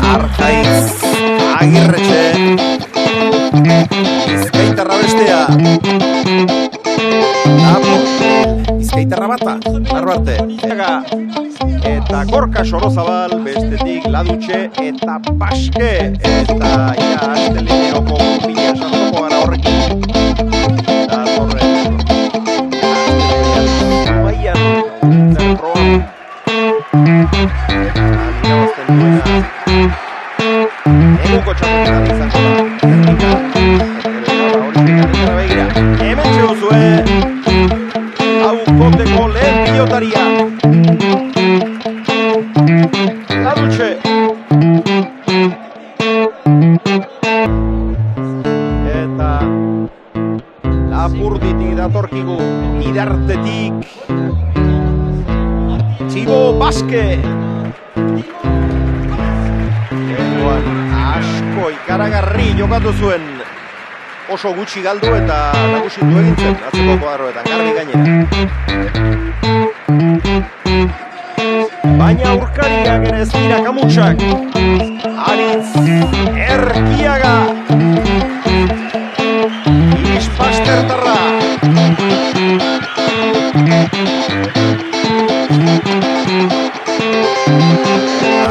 Arkaitz Agirretxe Bizkaitarra bestea Bizkaitarra bata Narbarte eta Gorka Sorozabal bestetik Ladutxe eta Baske eta asteleneroko pila sartuko gara horrekin eta horren baian zerroan eguko txapelketa izango da hemen txegozue hau koteko lehen pilotaria Ladutxe eta Lapurditik datorkigu Idartetik Txibo Baske asko ikaragarri jokatu zuen oso gutxi galdu eta nagusitu egin zen atzeko koadroetan garbi gainera baina aurkariak ere ez dira kamutsak Aritz Erkiaga Ispastertarra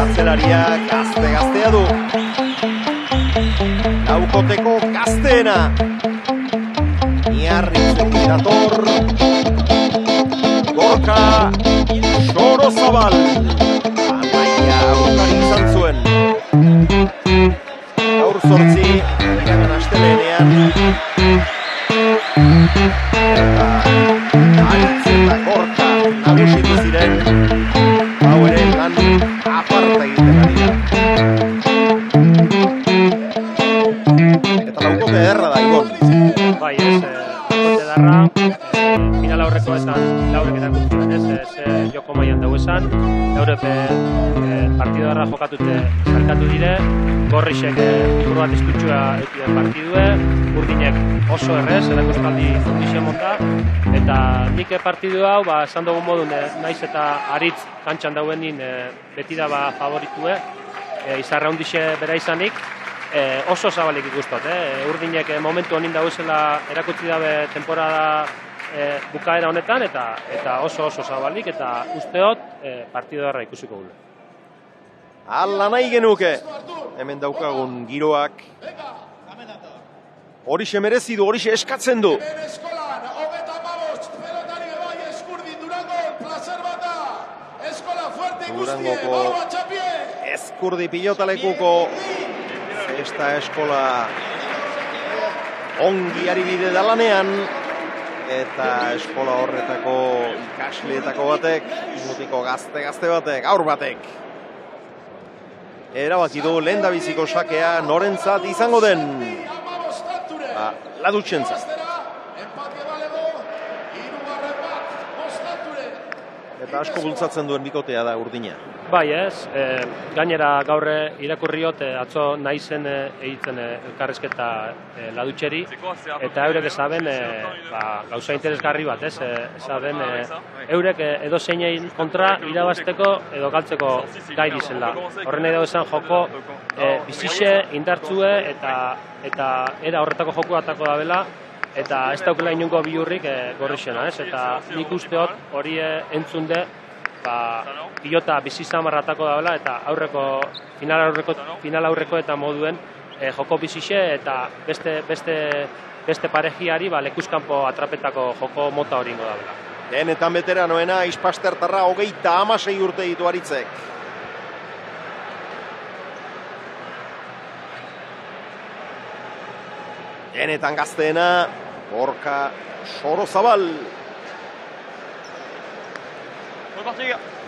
Atzelaria gaztea du Laukoteko gazteena Iarritzen dator Gorka Sorozabal Amaia aurkari izan zuen Gaur 8 iragan astelenean eta Aritz eta Gorka nagusitu ziren hau ere lan aparta egiten ari da eta laukote ederra da Ibon bai ez, laukote ederra final aurrekoetan laurek erakutzen ez joko mailan dago esan laure partido ederra jokatute zarkatu dire Gorrixek liburu bat istutxua ekiden partidue Urdinek oso errez erakustaldi fundizio monta eta nik partidu hau esan dugun modun naiz eta Aritz kantxan dauenin beti da favoritue izarra hundixe bera izanik oso zabalik ikustot Urdinek momentu honin dauzela erakutsi dabe temporada bukaera honetan eta oso zabalik eta usteot partidu darra ikusiko gule. Ala nahi genuke hemen daukagun giroak horixe merezidu, horixe eskatzen du Durangoko Eskurdi pilotalekuko esta eskola ongi ari bide da lanean eta eskola horretako ikasleetako batek mutiko gazte batek, aur batek erabaki du lehendabiziko sakea norentzat izango den Ladutxentzat eta asko bultzatzen duen bikotea da Urdina. Bai ez, gainera gaur irakurriot atzo naizen egiten elkarrezketa Ladutxeri eta eurek esaben gauza interesgarri bat ez, esaben eurek edo zeinein kontra irabazteko edo galtzeko gai dizela. Horren edo esan joko bizixe, indartzue eta era horretako joku atako da bela eta ez daukela inungo biurrik Gorrixena ez, eta nik usteot hori entzunde pilota bizi zamarratako daula eta final aurreko eta moduen joko bizixe eta beste parejiari lekuzkanpo atrapetako joko mota hori ingo daula. Denetan beteranoena Ispastertarra 36 urte ditu Aritzek. Denetan gazteena Gorka Sorozabal.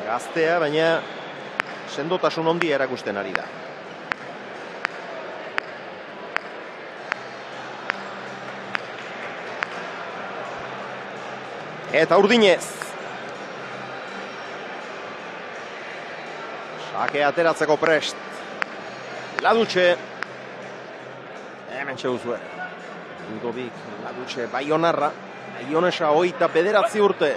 Gaztea, baina sendotasun ondia erakusten ari da. Eta Urdinez. Sake ateratzeko prest. Ladutxe. Hemen txeguzue. Ludovik, Ladutxe, Baionarra. Baionesa 29 urte.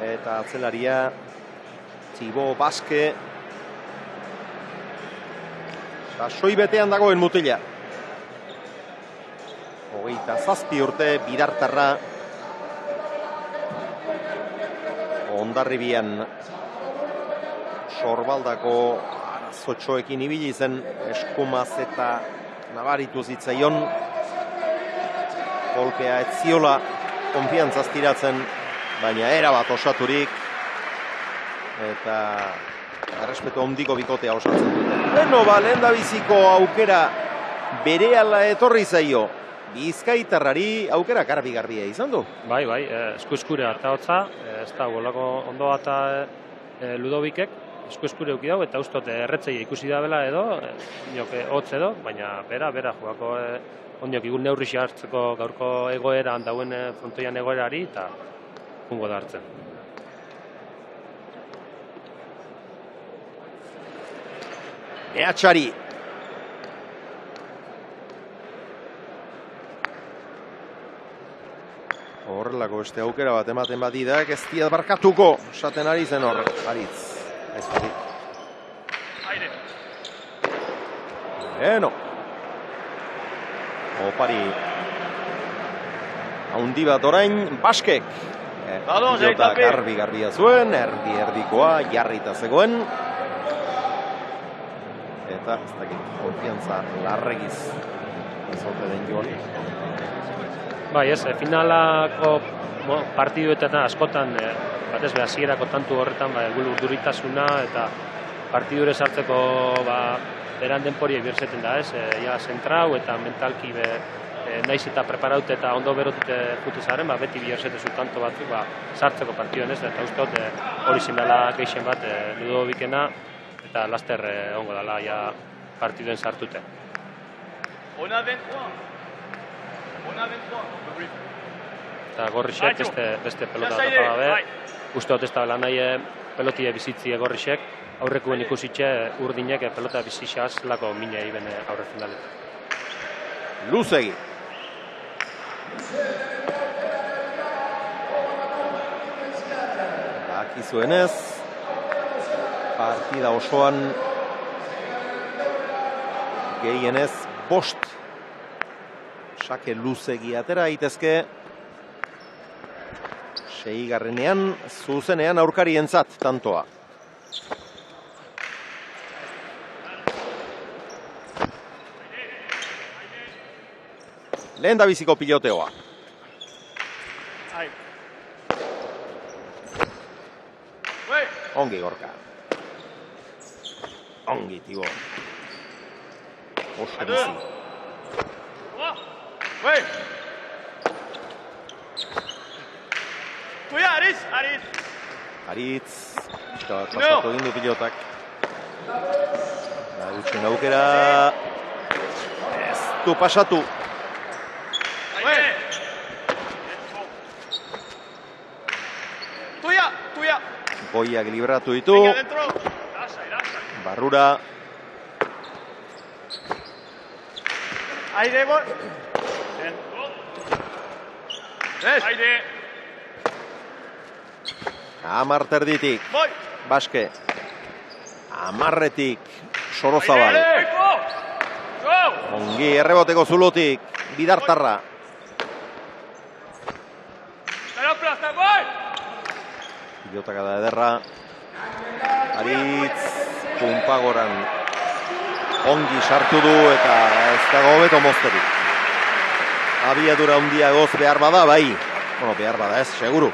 Eta atzelaria Tibo Baske. Sasoi betean dagoen mutila. 27 urte bidartarra. Hondarribian Sorbaldako arazotxoekin ibili zen, eskumaz eta nabaritu zitzaion. Kolpea ez ziola konfiantzaz tiratzen, baina erabat osaturik. Eta errespetu handiko bikotea osatzen dute. Beno, lehendabiziko aukera berehala etorri zaio. Bizkaitarrari aukera garbi-garbia izan du. Bai, esku-eskure harta hotza, ez da golako ondo eta Ludovicek, esku-eskure euki dau, eta ustot erretzei ikusi da bela edo, hotz edo, baina bera jugako ondiok igun neurri hartzeko gaurko egoera dauen frontoian egoerari, eta jungo da hartzen. Mehatxari. Horrelako beste aukera bat ematen badidak, ez diat barkatuko, esaten ari zen hor, Aritz. Beno. Opari. Haundi bat orain, Baskek. Pilota garbi-garbia zuen, erdi-erdikoa jarrita zegoen. Eta, ez dakit, konfiantza larregiz. Ez ote den joan. Bai, finalako partiduetan askotan, batez be hasierako tantu horretan, urduritasuna eta partidure sartzeko beran denporie birzeten da, ja zentrau eta mentalki naiz eta preparaute eta ondo berotute jutezaren, beti biherzetezu tanto batzuk sartzeko partiduen eta usteot hori zindala geixen bat Ludovicena eta laster ongo dala ja partiduen sartute. Eta Gorrixek beste pelota tapa gabe, usteot ez da bela nahi pelotie bizitzi Gorrixek, aurrekuen ikusitxe urdinek pelota bizitxaz lako minei bene aurre finaletan. Luzegi. Dakizuenez, partida osoan gehienez 5 sake luzegi atera daitezke. 6. zuzenean aurkarientzat tantoa. Lehendabiziko piloteoa. Ongi Gorka. Ongi Tibo. Oso bizi. Aritz. Pasatu egin du pilotak. Dutxen aukera. Ez du pasatu. Boiak libratu ditu. Barrura. Aire, bol. Aire. Amar terditik. Baske. Amarretik. Sorozabal. Ongi erreboteko zulotik. Bidartarra. Pilotaka da ederra. Aritz. Pumpagoran. Ongi sartu du eta ez dago hobeto mozterik. Abiadura handiagoz behar bada, bai. Bueno, behar bada ez, seguru.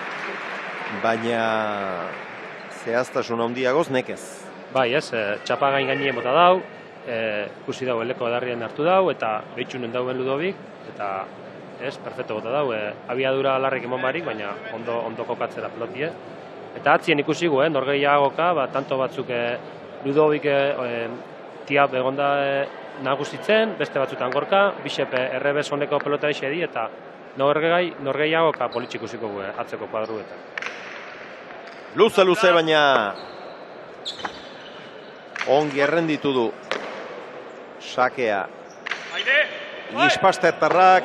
Baina zehaztasun handiagoz nekez. Bai, txapa gainien bota dau, ikusi dau eleko edarrien hartu dau, eta behitxunen dauen Ludovic, eta perfecto bota dau, abiadura larrik emon barik, baina ondo kokatzera pelotie. Eta atzien ikusigu, norgehiagoka, tanto batzuk Ludovic tiap egonda nagusitzen, beste batzutan Gorka, Bixep errebez honeko pelota esedi, eta norgehiagoka politxik ikusiko atzeko kuadruetan. Luze, baina ongi errenditu du sakea. Ispastertarrak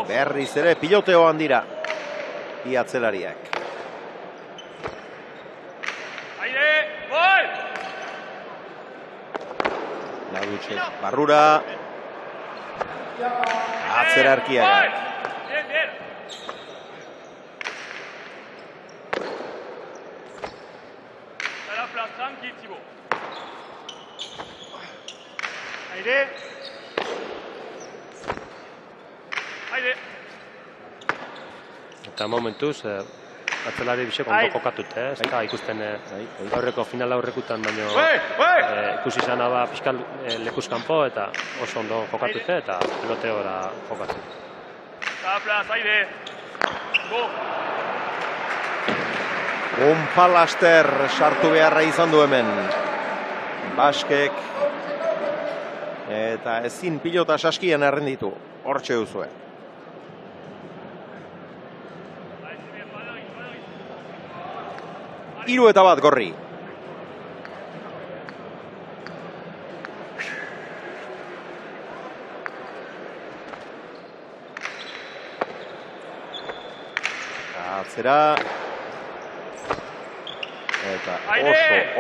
berriz ere piloteoan dira iatzelariak. Ladutxe barrura. Atzera Erkiagak. Bien, bien. À la place, tranquille, Thibaut. Aire. Aire. Eta momentuz, atzelari bisek ondo kokatut, ez da ikusten aurreko final aurrekutan, baino ikusi izan ba pixka lekuz kanpo eta oso ondo kokatute eta pelote ora jokatzen. À la place, aire. Go. Pumpa-Laster sartu beharra izan du hemen. Baskek. Eta ezin pilota saskian errenditu. Hortxe duzue. Hiru eta bat Gorri. Atzera. Eta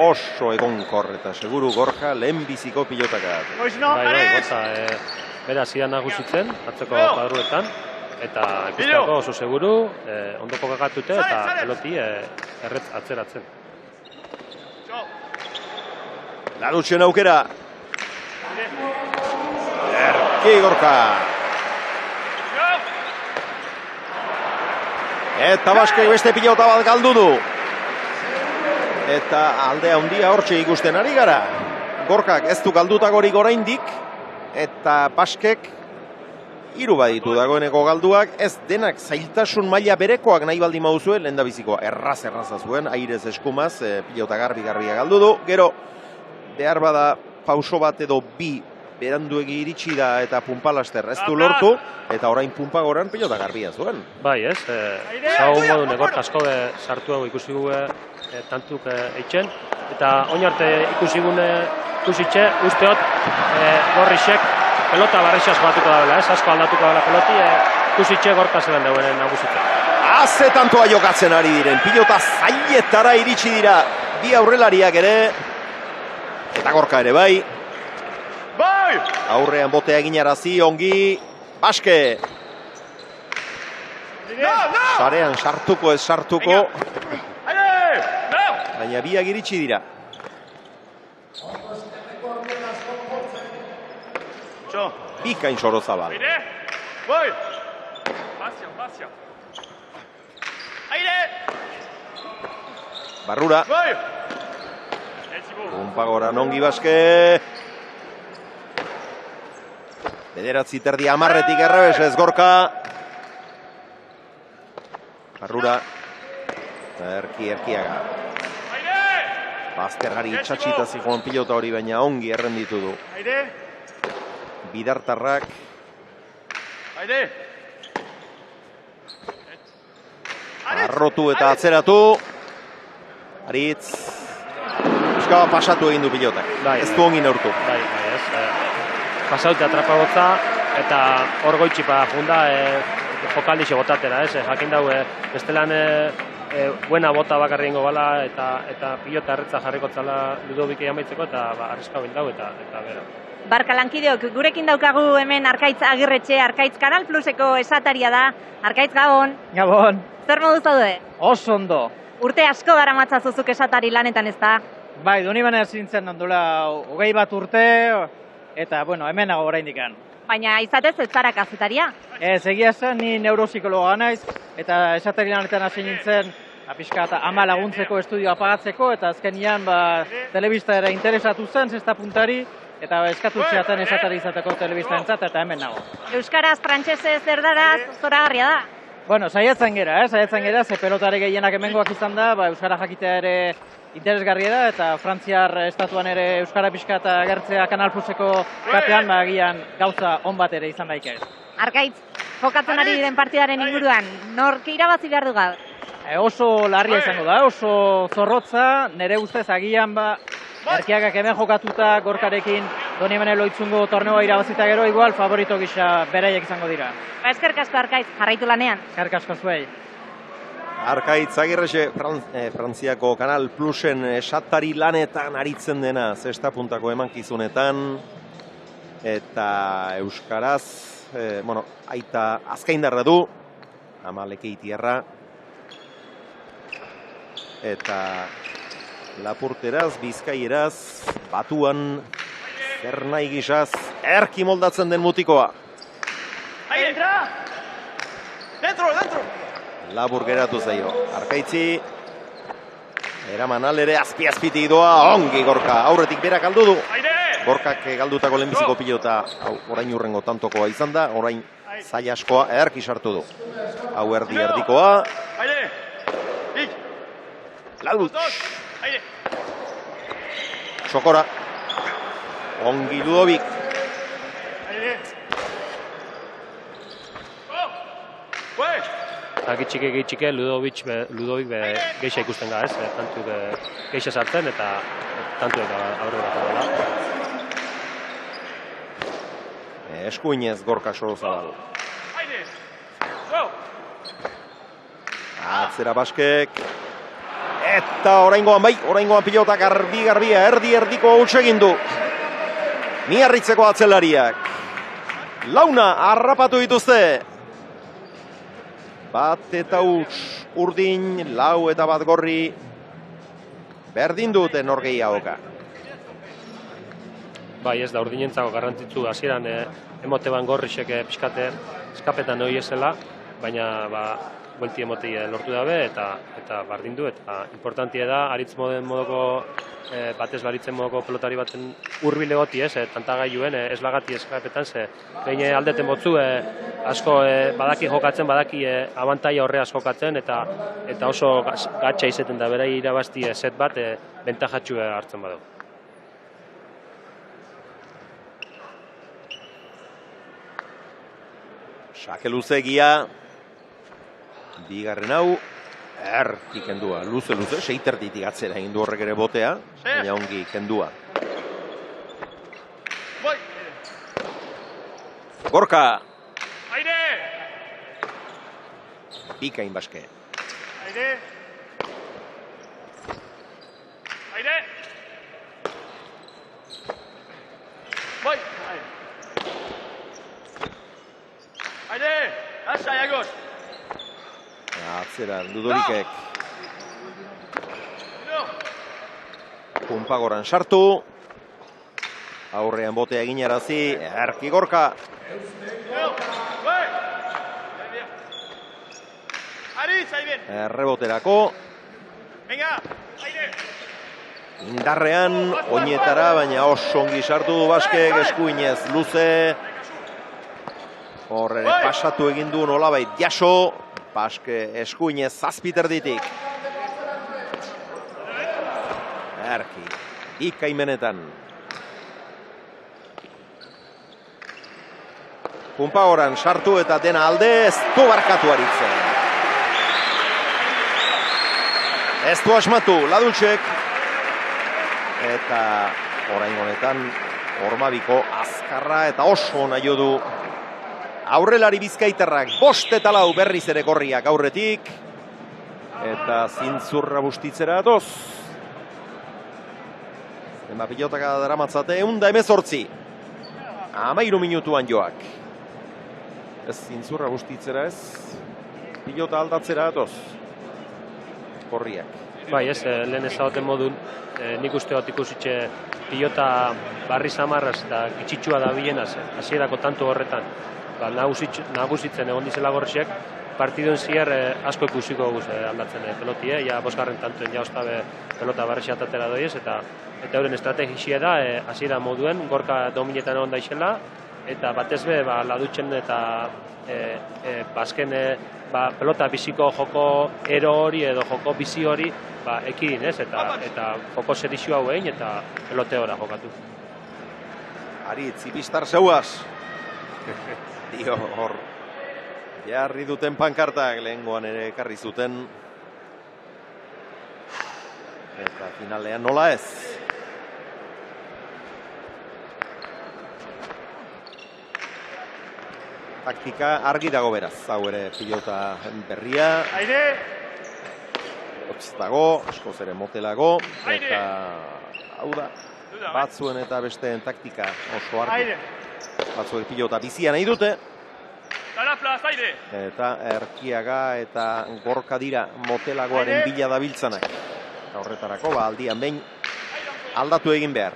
oso egonkor eta seguru Gorka lehenbiziko pilotakak. Bai, gota, bera zidan nagusitzen, atzeko padruetan, eta ikusteko oso seguru, ondoko kakatute eta peloti erretz atzeratzen. Ladutxen aukera. Erki Gorka. Eta Baskek beste pilota bat galdu du. Eta aldea handia hortxe ikusten ari gara. Gorkak ez du galdutakorik oraindik. Eta Baskek hiru baditu dagoeneko galduak. Ez denak zailtasun maila berekoak nahi baldin baduzue. Lehendabizikoa erraza zuen. Airez eskumaz pilota garbia galdu du. Gero behar bada pauso bat edo bi beranduegi iritsi da eta Pumpa-Laster ez du lortu, eta orain Pumpa goran pilota garbia zuen. Bai, ez, zau modu negor kasko sartu hau ikusi gu tantuk eitzen, eta oin arte ikusitxe, usteot Gorrixek pelota barrixaz batuko dabela, ez, asko aldatuko dabela peloti, ikusitxe Gorka zelan dauen nagusitzen. Haze tantoa jokatzen ari diren, pilota zailetara iritsi dira bi aurrelariak ere, eta Gorka ere bai. Aurrean botea eginarazi, ongi, Baske. Sarean sartuko ez sartuko. Baina biak iritsi dira. Bikain Sorozabal. Barrura. Pumpa ongi Baske. Bederatzi terdi amarretik errebes ez Gorka. Barrura. Erkiaga. Bazterrari itxatxita zijoan pilota hori, baina ongi errenditu du. Bidartarrak. Arrotu eta atzeratu. Aritz. Euskaba pasatu egin du pilotak. Ez du ongi neurtu. Bai, ez. Pasaute atrapagotza eta hor goitxipa junda jokaldixe botatera, ez? Jakin daue, bestelan buena bota bakarri ingo bala eta pilota erretza jarriko tzala Ludovik amaitzeko eta arriska bin dau eta bera. Barka lankideok, gurekin daukagu hemen Arkaitz Agirretxe, Arkaitz Kanal Pluseko esataria da. Arkaitz Gabon. Gabon. Zer moduz daude? Oso ondo. Urte asko dara matzazuzuk esatari lanetan ez da? Bai, doni baina zintzen ondula 20 urte, eta, bueno, hemen nago oraindikan. Baina izatez ez zara kazetaria? Ez, egia zen, ni neuropsikologa naiz, eta esatari lanetan hasi nintzen, pixka eta ama laguntzeko estudioa pagatzeko, eta azkenian, telebista ere interesatu zen, zesta puntari, eta eskatu txeaten esatari izateko telebista entzat, eta hemen nago. Euskaraz, frantsesez, erdaraz, zoragarria da? Bueno, saiatzen gera, ze pelotare gehienak hemengoak izan da, Euskara jakitea ere interesgarria da, eta Frantziar estatuan ere Euskara pixka eta agertzea Kanal Pluseko katean, agian gauza on bat ere izan daike. Arkaitz, jokatzen ari diren partidaren inguruan, nork irabazi behar du gaur? Oso larria izango da, oso zorrotza, nire ustez agian Erkiagak hemen jokatuta Gorkarekin Doni hemen loitzungo torneoa irabazita gero, igual favorito gisa beraiek izango dira. Eskerrik asko Arkaitz, jarraitu lanean. Eskerrik asko zuei. Arkaitz Agirretxe, Frantziako Kanal Plusen esatari lanetan aritzen dena, zesta puntako emankizunetan. eta euskaraz, aita azkaindarra du, ama Lekeitiarra, eta lapurteraz, bizkaieraz, batuan, zer nahi gizaz, erki moldatzen den mutikoa. Entra! Dentro! Labur geratu zaio, Arkaitzi, eraman alere azpi-azpitik doa, ongi Gorka, aurretik berak galdu du. Gorkak galdutako lehenbiziko pilota, orain urrengo tantokoa izan da, orain zaila askoa erki sartu du. Hau erdikoa. Lalut. Sokora. Ongi Ludovik. Gitxike Ludovik geixa ikusten ga, ez? Tantu geixa sartzen eta tantu eta aurrera dela. Eskuinez Gorka Sorozabal. Atzera Baskek. Eta oraingoan pilota garbi-garbia, erdiko huts egin du. Miarritzeko atzelariak. Launa harrapatu dituzte. Bat eta huts, urdin, lau eta bat gorri. Berdin dute norgehiagoka. Bai, ez da urdinentzako garrantzitsu hasieran emoteban gorrixek pixkate eskapetan hori esela, baina buelti emotei lortu dabe eta bardindu eta importantia da aritz modoko batez baritzen modoko pelotari baten hurbil egoti, ez, tantagailuen ez lagati eskapetan, ze behin aldeten botzu asko badaki jokatzen, badaki abantaia horreaz jokatzen eta oso gatsa izaten da berai irabazti set bat bentajatxu hartzen badu. Sake luzegia, bigarren hau, erki kendua, luze, seiterditik atzera egin du horrek ere botea, baina ongi kendua. Gorka! Bikain Baske. Atzera, Ludovicek. Pumpagoran sartu. Aurrean botea eginarazi, erki Gorka. Erreboterako. Indarrean, oinetara, baina oso ongi sartu du Baskek, eskuinez luze. Horre pasatu egin du nolabait jaso. Baske eskuinez zazpiterditik. Erki, ikaimenetan. Pumpagoran sartu eta dena alde ez du barkatu aritzen. Ez du asmatu, Ladultxek. Eta orain honetan, Ormabiko azkarra eta oso nahi du. Aurrelari bizkaitarrak, 5 eta 4 berriz ere gorriak aurretik. Eta zintzurra bustitzera datoz. Ema pilotaka daramatzate, 118. 13 minutuan joak. Ez zintzurra bustitzera ez, pilota aldatzera datoz. Gorriak. Bai, ez, lehen ezagoten modun, nik uste bat ikusitxe pilota barri samarraz eta gitxitsua da bilenaz, hasierako tanto horretan. Nagusitzen egon dizela gorriak, partiduen ziar asko ikusiko guz aldatzen pelotie, ja 5. tantuen ja ostabe pelota barri xatatera doiez, eta euren estrategixia da, hasiera moduen, Gorka dominetan egon daixela, eta batez be, Ladutxen eta Basken pelota biziko joko ero hori edo joko bizi hori ekidin, ez? Eta joko serixu hau egin eta pelote ora jokatu. Aritz, ipistar zeuaz. Dio hor, jarri duten pankartak lehengoan ere ekarri zuten. Eta finalean nola ez. Taktika argi dago beraz, hau ere pilota berria. Hotz dago, askoz ere motelago. Eta hau da, batzuen eta besteen taktika oso argi. Batzuek pilota bizia nahi dute. Garafla, zaide. Eta Erkiaga eta Gorka dira Motelagoaren bila dabiltzanak. Eta horretarako, aldian behin aldatu egin behar.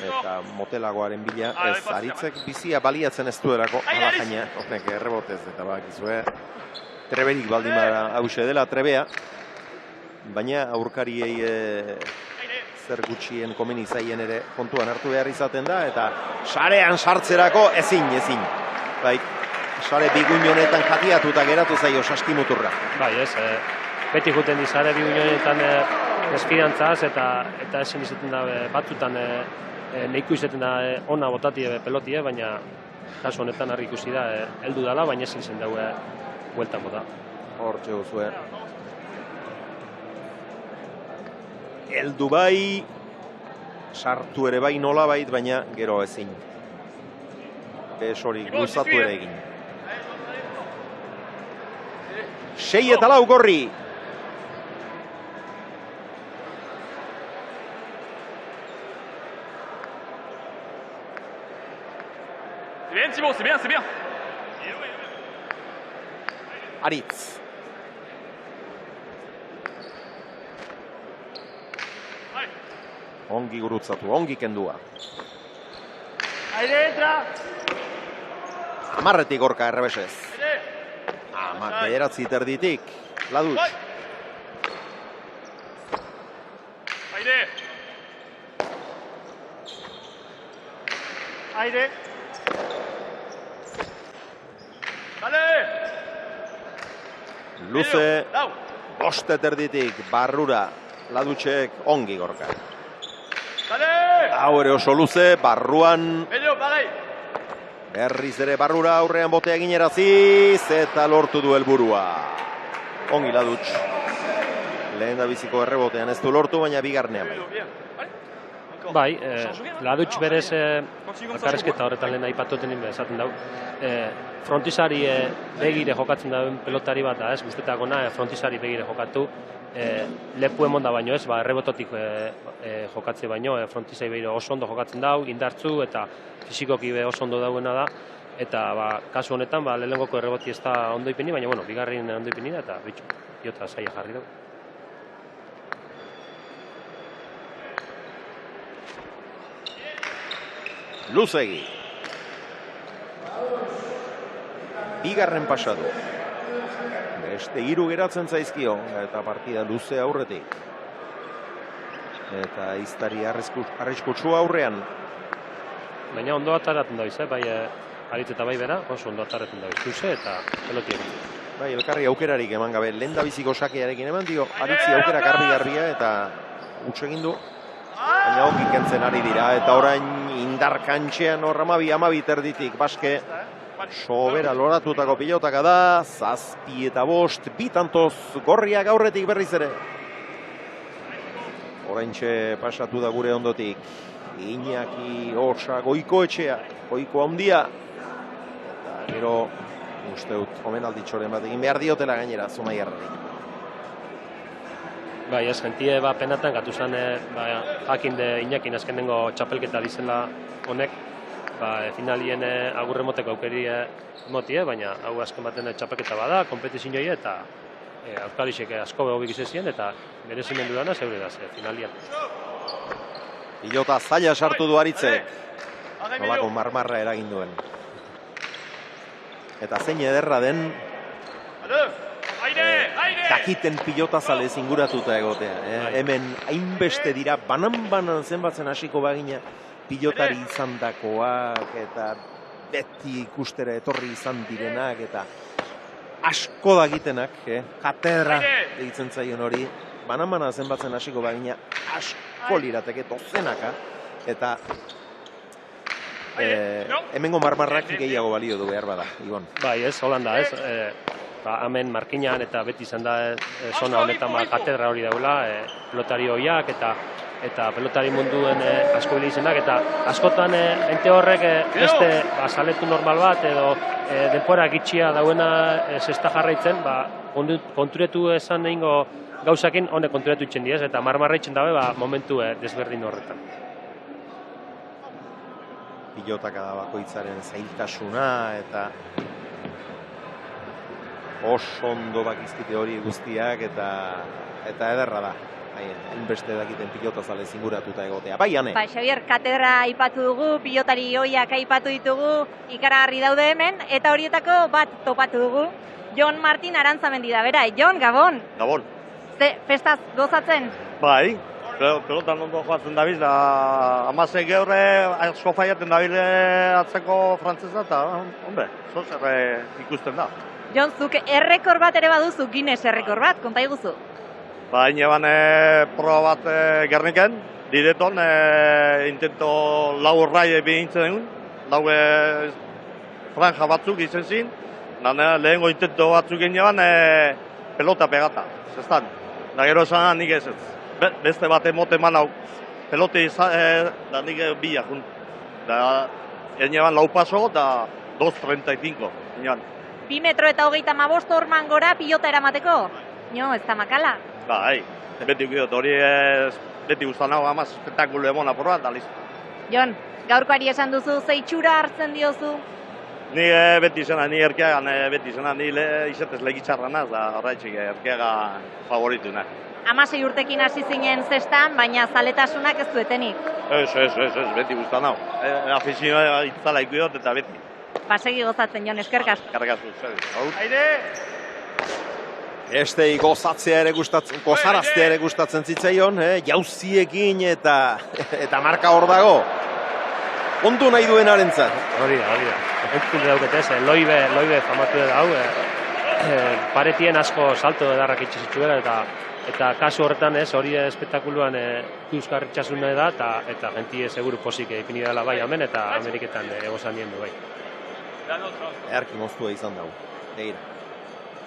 Eta Motelagoaren bila ez Aritzek bizia baliatzen ez duelako. Hala jaina, honek errebotez eta bakizue. Treberik baldin bada hause dela, trebea. Baina aurkariei zer gutxien komeni zaien ere kontuan hartu behar izaten da, eta sarean sartzerako ezin. Bai, sare biguin honetan katiatuta geratu zaio saskimuturra. Bai, ez, beti juten di sare biguin honetan espidantzaz, eta ezin izaten da batzutan nahiko izaten da ona botatie pelotie, baina kasu honetan argi ikusi da heldu dala, baina ezin zen daue bueltan bota. Hor txeguzue. Heldu bai, sartu ere bai nolabait, baina gero ezin. Besorik guzatu ere egin. 6 eta 4 Gorri. C'est bien, Thibaut, c'est bien, c'est bien. Aritz. Ongi gurutzatu, ongi kendua. Aire, entra. Amarretik Gorka errebesez. Bederatzi terditik. Laduz. Aire. Aire. Dale. Luze. Boste terditik. Barrura. Ladutxek ongi Gorka. Hau ere oso luze, barruan. Berriz ere barrura aurrean botea gineraziz eta lortu du helburua. Ongi Ladutx. Lehen da biziko errebotean ez du lortu, baina bigarnean bai. Bai, Ladutx berez elkarrezketa horretan lehen aipatuten esaten dau. Frontisari begire jokatzen dauen pelotari bat da, ez? Guztetagona frontisari begire jokatu. Lepu emonda baino ez, errebototik jokatze baino, frontisai behiro oso ondo jokatzen dau, indartzu eta fizikoki oso ondo dauena da, eta kasu honetan lehenengoko erreboti ez da ondo ipini, baina bigarren ondo ipini da, eta pilota saia jarri dugu. Luzegi. Bigarren pasadu. Beste 3 geratzen zaizkio, eta partida luze aurretik. Eta iztari arriskutsua aurrean. Baina ondo ataratzen dabiz, bai Aritz eta bai bera, oso ondo ataratzen dabiz. Luze eta pelotiak. Bai, elkarri aukerarik eman gabe, lehen da biziko sakearekin eman dio, Aritzi aukera garbi-garbia eta utxe egin du. Baina ongi kentzen ari dira, eta orain indarkantxean hor 12 terditik, baske. Sobera loratutako pilotaka da, 7 eta 5, 2 tantoz Gorriak aurretik berriz ere. Oraintxe pasatu da gure ondotik. Iñaki Osa Goikoetxea, Goiko handia. Eta gero, uste dut, omenalditxoren bat egin behar diotela gainera, Zumaiarrari. Bai, ez, gentie penatan gatu zen, jakin de Iñakin azkenengo txapelketa dizela honek, finalien agurre moteko aukeri motie, baina hau azken baten txapelketa bada, kompetizioi eta aurkarisek asko behobik izazien, eta merezimendu dana zeure da, finalian. Pilota zaila sartu du Aritzek, nolako marmarra eragin duen. Eta zein ederra den, dakiten pilota zalez inguratuta egotea. Hemen hainbeste dira, banan-banan zenbatzen hasiko bagina, pilotari izan dakoak, eta beti ikustera etorri izan direnak, eta asko dakitenak, katedra deitzen zaion hori, banan-banan zenbatzen hasiko bagina, asko lirateke dozenaka, eta hemengo marmarrak gehiago balio du behar bada, Ibon. Bai, ez, Holanda, ez, hemen markinan eta beti izan da zona honetan katedra hori daula, pelotari hoiak eta pelotari munduen asko bile izenak, eta askotan ente horrek beste saletu normal bat edo denpora gitxia dauena zesta jarraitzen, konturetu esan egingo gauzakin honek konturatu itxen diez, eta marmarra itxen dabe momentu desberdin horretan. Pilotaka da bakoitzaren zailtasuna eta oso ondo bakizkite hori guztiak eta ederra da. Beste dakiten pilotazale zinguratuta egotea. Bai, Ane? Xabier, katedra aipatu dugu, pilotari oiak aipatu ditugu, ikaragarri daude hemen, eta horietako bat topatu dugu. Jon Martin Arantzamendi da, bera, Jon, Gabon? Gabon. Ze, festaz gozatzen? Bai, pelotan ondo joatzen dabiz, da amazek geurre asko faiaten dabile atzeko frantzesa, eta, hombre, zozer ikusten da. Jon, zuk errekor bat ere baduzu, Guinness errekor bat, konta iguzu? Ba, ineban proba bat Gerniken, direton, intento lau urrai behintzen egun, lau franja batzuk izen zin, lehengo intento batzuk ineban pelota pegata, zestan. Da gero esan nik ez ez. Beste bat emote man hau, pelote da nik bila jun. Da, ineban lau paso, da 2.35, ineban. 2 metro eta 35 orman gora pilota eramateko? No, ez da makala. Bai, beti ukidot, hori beti guztan hau amaz espektakulu emona porra, da listo. Jon, gaurkoari esan duzu, ze itxura hartzen diozu? Ni beti izena, ni erkeagan beti izena, ni izetez legitxarra naz, da horretxik erkeaga favoritu nahi. 16 urtekin hasi zinen zestan, baina zaletasunak ez duetenik. Ez, beti guztan hau. Afizioa itzala ikudot eta beti. Pasegi gozatzen, Jon, eskerkaz. Kargazu, Aire! Estei gozaraztea ere gustatzen zitzaion, jauziekin eta marka hor dago. Ondu nahi duenarentzat. Hori da. Entzule daukete ez, loibe famatu da hau, paretien asko salto edarrak itxizitzuela eta kasu horretan ez, hori espektakuluan ikusgarritxasuna da eta gentie seguru posik ipini dela bai hemen eta Ameriketan egozan diendu bai. Erki moztua izan dago. Eira.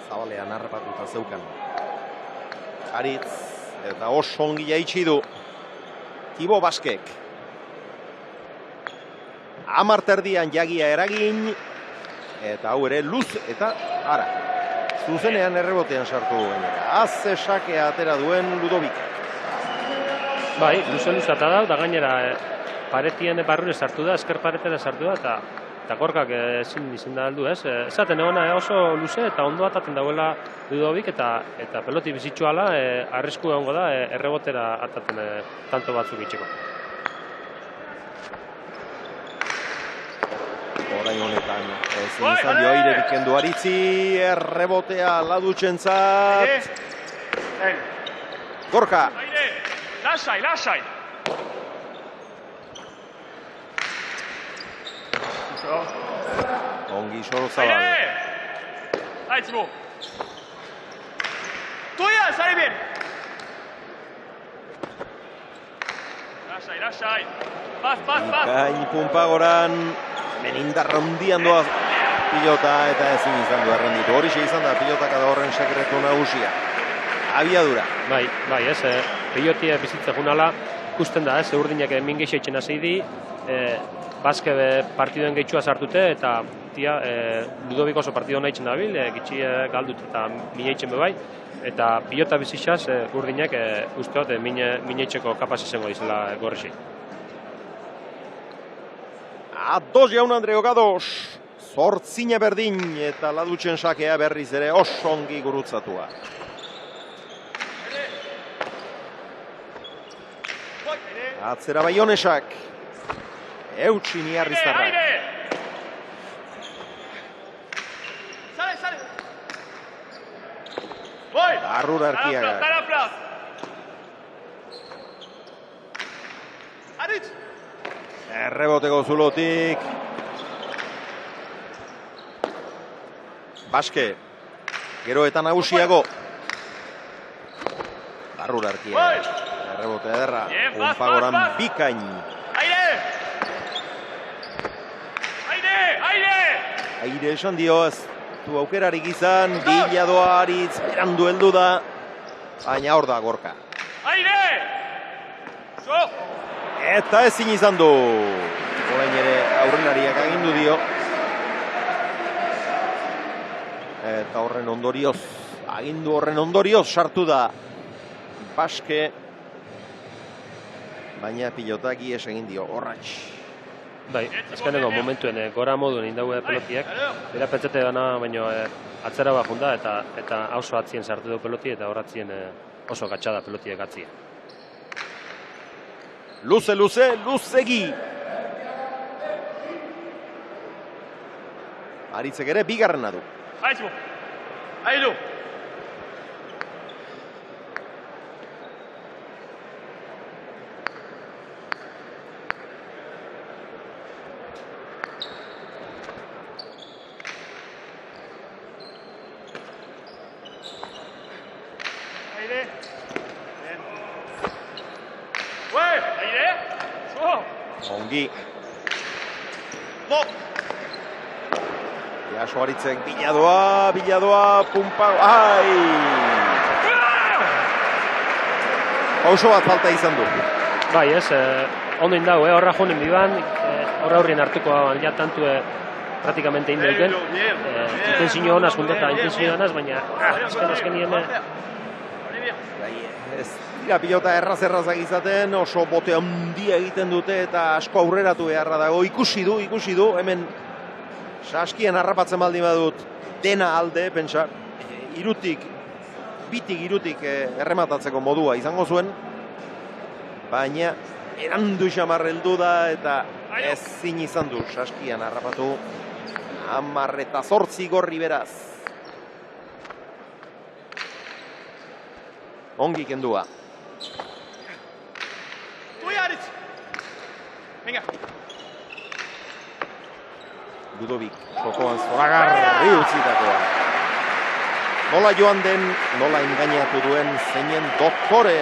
Zabalean harrapatuta zeukan. Aritz, eta oso ongi jaitsi du. Tibo Baskek. 10 terdian jagia eragin, eta hau ere luz eta ara. Zuzenean errebotean sartu du gainera. Aze sakea atera duen Ludovik. Bai, luzata da gainera paretien barrure sartu da, esker paretera sartu da, eta gorkak ezin da heldu ez. Esaten egona oso luze eta ondo ataten dauela Ludovik eta peloti bizitxuala arrisku egongo da errebotera ataten tanto batzuk itxeko. Orain honetan ezin izan dio aire bikendu Aritzi, errebotea ladutxentzat. Gorka. Aire! Lasai! Ongi Sorozabal. Aire! Aitzbu! Tuya, sale bien! Lasai! Paz! Ikain Pumpagoran, menindarra hundian doa pilota eta ezin izan du errenditu. Horixe izan da pilotaka da horren sekretu nagusia. Abiadura. Bai, ez, pilotia bizitza junala, ikusten da, ez, urdinak mingeixa itxena zeidi, Baske partiduen gehitxua sartute eta Ludovik oso partidu nahi itxen dabil, gitxi galdut eta mine itxen bebai, eta pilota bizitzaz urdinak usteot mine itxeko kapaz izango izela gorrixi. Ados jaun Andreo Gados, zortzina berdin eta ladutxen sakea berriz ere oso ongi gurutzatua. Atzera Baionesak, eutsi Niarriztarrak. Sale! Voy! Barrura Arkiaga. Aritz! Erreboteko zulotik. Baske, gero eta nagusiago. Barrura Arkiaga. Errebote ederra, Pumpagoran bikain. Aire esan dio, ez du aukerarik izan, bila doa Aritz, berandu heldu da, baina hor da Gorka. Eta ezin izan du. Orain ere aurrelariak agindu dio. Eta agindu horren ondorioz sartu da Baske, baina pilotak ies egin dio, Orratx. Bai, azkeneko momentuen gora moduen indaue pelotiek. Bera pentsate gana, baino atzera bat junda eta oso atzien sartu du peloti eta horatzien oso gatxada pelotiek atzien. Luzegi! Aritzek ere bigarrena du. Aizu! Aizu! Aire! Bien. Ué! Aire! Zo! Ongi. Jaso Aritzek biladoa, pumpa, ai! Pauso bat falta izan du. Bai, ez, ondo indau, horra joanen biban, horra horrien hartuko ja tantue praktikamente indauken. Intensio honaz jundota, intensio honaz, baina azkenien Ez dira pilota erraz izaten, oso bote handia egiten dute eta asko aurreratu beharra dago. Ikusi du, hemen saskien harrapatzen baldin badut dena alde, pentsa, bitik irutik errematatzeko modua izango zuen, baina erandu xamar heldu da eta ezin izan du saskian harrapatu 10-8 gorri beraz. Ongi kendua. Venga. Ludovic, jokoan zoragarri utzitakoa. Nola joan den, nola engainatu duen, zeinen doktore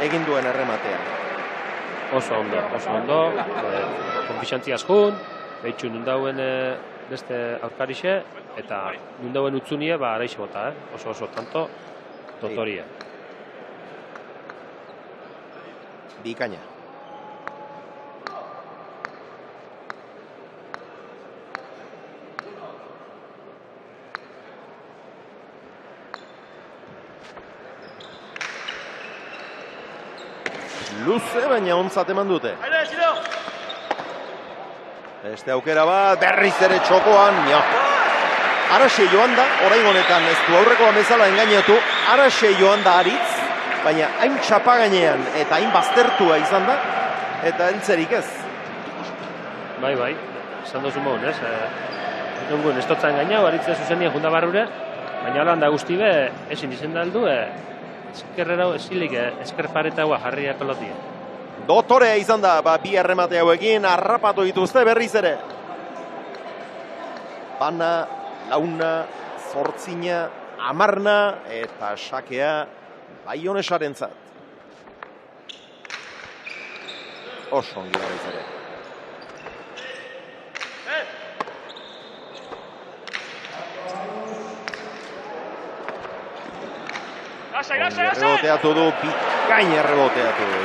egin duen errematea. Oso ondo, konfixantzi askun, behitxu nundauen beste aurkarixe, eta nundauen utzunie, araixe bota, oso tanto, dotoria. Bikaina. Luze, baina ontzat eman dute. Beste aukera bat, berriz ere txokoan, Araxe joan da, orain honetan ez du aurrekoa bezala engainatu, Araxe joan da Aritz, baina hain txapagainean eta hain baztertua izan da, eta heltzerik ez. Bai, esan dozu mohon, ez? Nungun, ez totzan engainau, Aritzea zuzenien junda barrure, baina holan da guztibe, ezin izen da aldu, eskerrera ezilik, eskerparetaua jarria pelotia. Dotorea izan da, bi erremate hauekin, harrapatu dituzte berriz ere. Bana, launa, zortzina, amarna, eta sakea Baionesarentzat. Oso ongi berriz ere. Erreboteatu du, bikain erreboteatu du,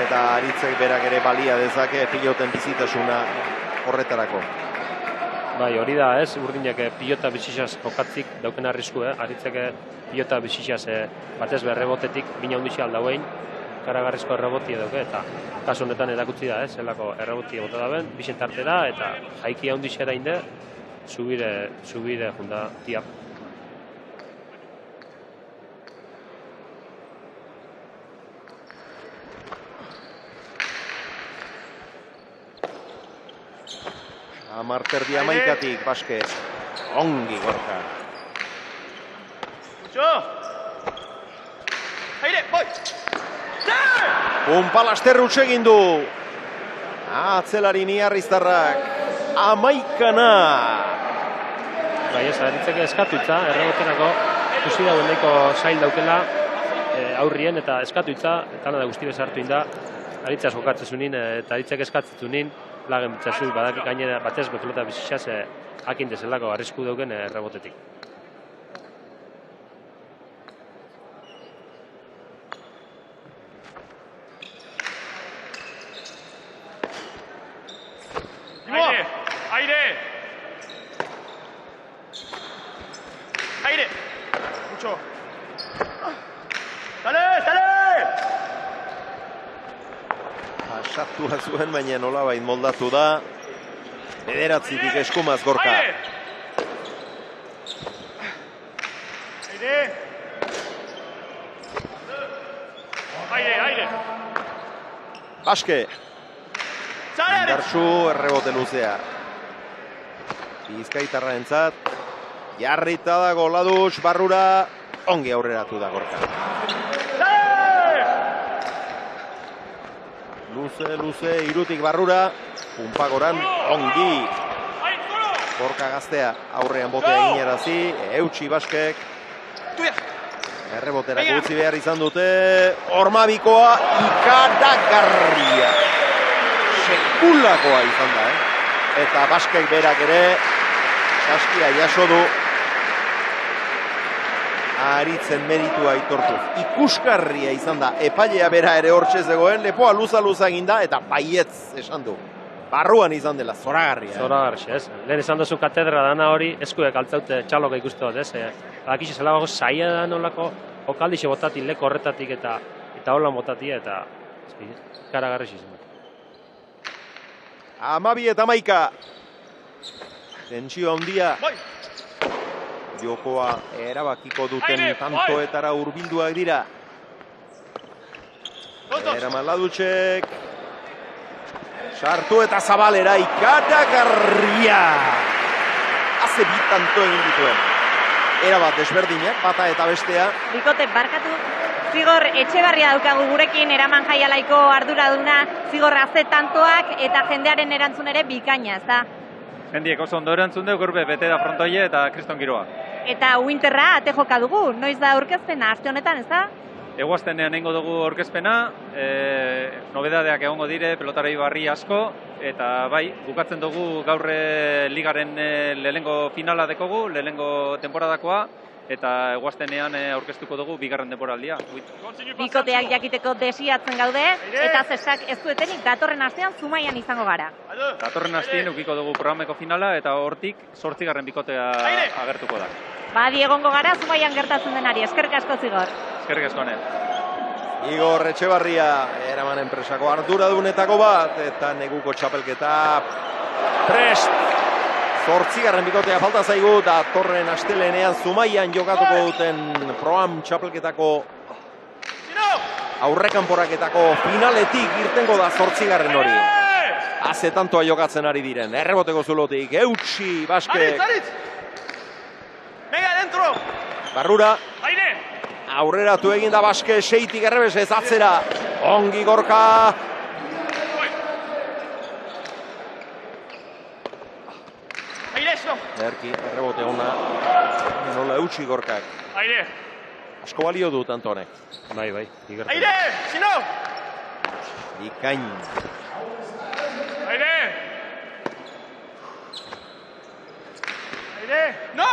Eta Aritzek berak ere balia dezake piloten bizitasuna horretarako. Bai, hori da, ez, urdinak pilota bizitxaz jokatzik dauken arrisku, Aritzek pilota bizitxaz batez berrebotetik bina hundixi aldauein, karagarrizko erreboti eduke, eta kasu honetan erakutsi da, zelako erreboti bota daben, bixen tartera, eta jaiki hundixera inde, subire junda tiap. Amarterdi amaikatik, Baske, ongi gorka. Aire, boi! Pumpa laster egin du. Atzelari miarriztarrak, amaikana. Bai, ez, Aritzek eskatuitza, erreboterako, ikusi dauen nahiko zail daukela aurrien, eta eskatuitza, eta nada guzti bezartu inda, Aritzaz jokatzezunin, eta Aritzek eskatzezunin, lagen bitzazu, badaki gainera batez pelota bizitxaz hakin dezelako arrisku dauken errebotetik. Aire! Mucho! Sale! Pasatua zuen, baina nolabait moldatu da. Bederatzitik eskumaz Gorka. Aire! Baske. Indartsu errebote luzea. Bizkaitarra entzat. Jarrita da Goladuz barrura. Ongi aurreratu da Gorka. Luze, irutik barrura. Pumpagoran ongi. Gorka gaztea aurrean botea eginerazi. Eutsi Baskek. Erreboterako utzi behar izan dute. Ormabikoa ikaragarria. Sekulakoa izan da, Eta Baskek berak ere saskia jaso du. Aritzen meritua aitortu. Ikusgarria izan da. Epailea bera ere hortxe zegoen. Lepoa luza egin da eta baietz esan du. Barruan izan dela, zoragarria. Zoragarria, ez. Lehen esan duzu katedra dana hori, eskuek altzaute txaloka ikuste dut, ez. Bakixe zelago saia da nolako, okaldixe botati, leko horretatik eta holan botati, eta karagarri izan. 12-11. Tentsio handia. Jokoa erabakiko duten tantoetara hurbilduak dira. Eraman Ladutxek. Sartu eta Zabalera ikaragarria. Haze bi tanto egin dituen. Erabat desberdinak, bata eta bestea. Bikote, barkatu. Zigor Etxebarria daukagu gurekin, eraman jaialaiko arduraduna, Zigor haze tantoak eta jendearen erantzun ere bikaina, ez da? Jendiek oso ondo erantzun dugu, gurbe bete da Frontoie eta Kriston Giroa. Eta Winterra ate joka dugu, noiz da aurkezpena aste honetan, ez da? Eguaztenean egingo dugu aurkezpena, nobedadeak egongo dire, pelotarei barri asko, eta bai, bukatzen dugu gaur ligaren lehenengo finala dekogu, lehenengo temporadakoa, eta eguaztenean aurkeztuko dugu bigarren denboraldia. Bikoteak jakiteko desiatzen gaude, eta zesak ez duetenik datorren astean Zumaian izango gara. Datorren astean ukiko dugu programeko finala, eta hortik 8. bikotea agertuko da. Badi egongo gara Zumaian gertatzen denari, eskerrik asko Zigor. Eskerrik asko honen. Igor Etxebarria, eraman enpresako arduradunetako bat, eta neguko txapelketa prest. 8. bikotea falta zaigu, da torren astelenean Zumaian jokatuko duten proam txapelketako aurrekanporaketako finaletik irtengo da 8. hori. Haze tantoa jokatzen ari diren, erreboteko zulotik, eutsi, Baskek. Venga, dentro! Barrura. Aire! Aurreratu egin da Baske, 6tik errebesez atzera. Ongi Gorka. Aire, eso! Erki, errebote ona. Nola eutsi Gorkak. Aire! Asko balio du tantonek. Bai. Aire! Sino! Bikain. Aire! Aire! No!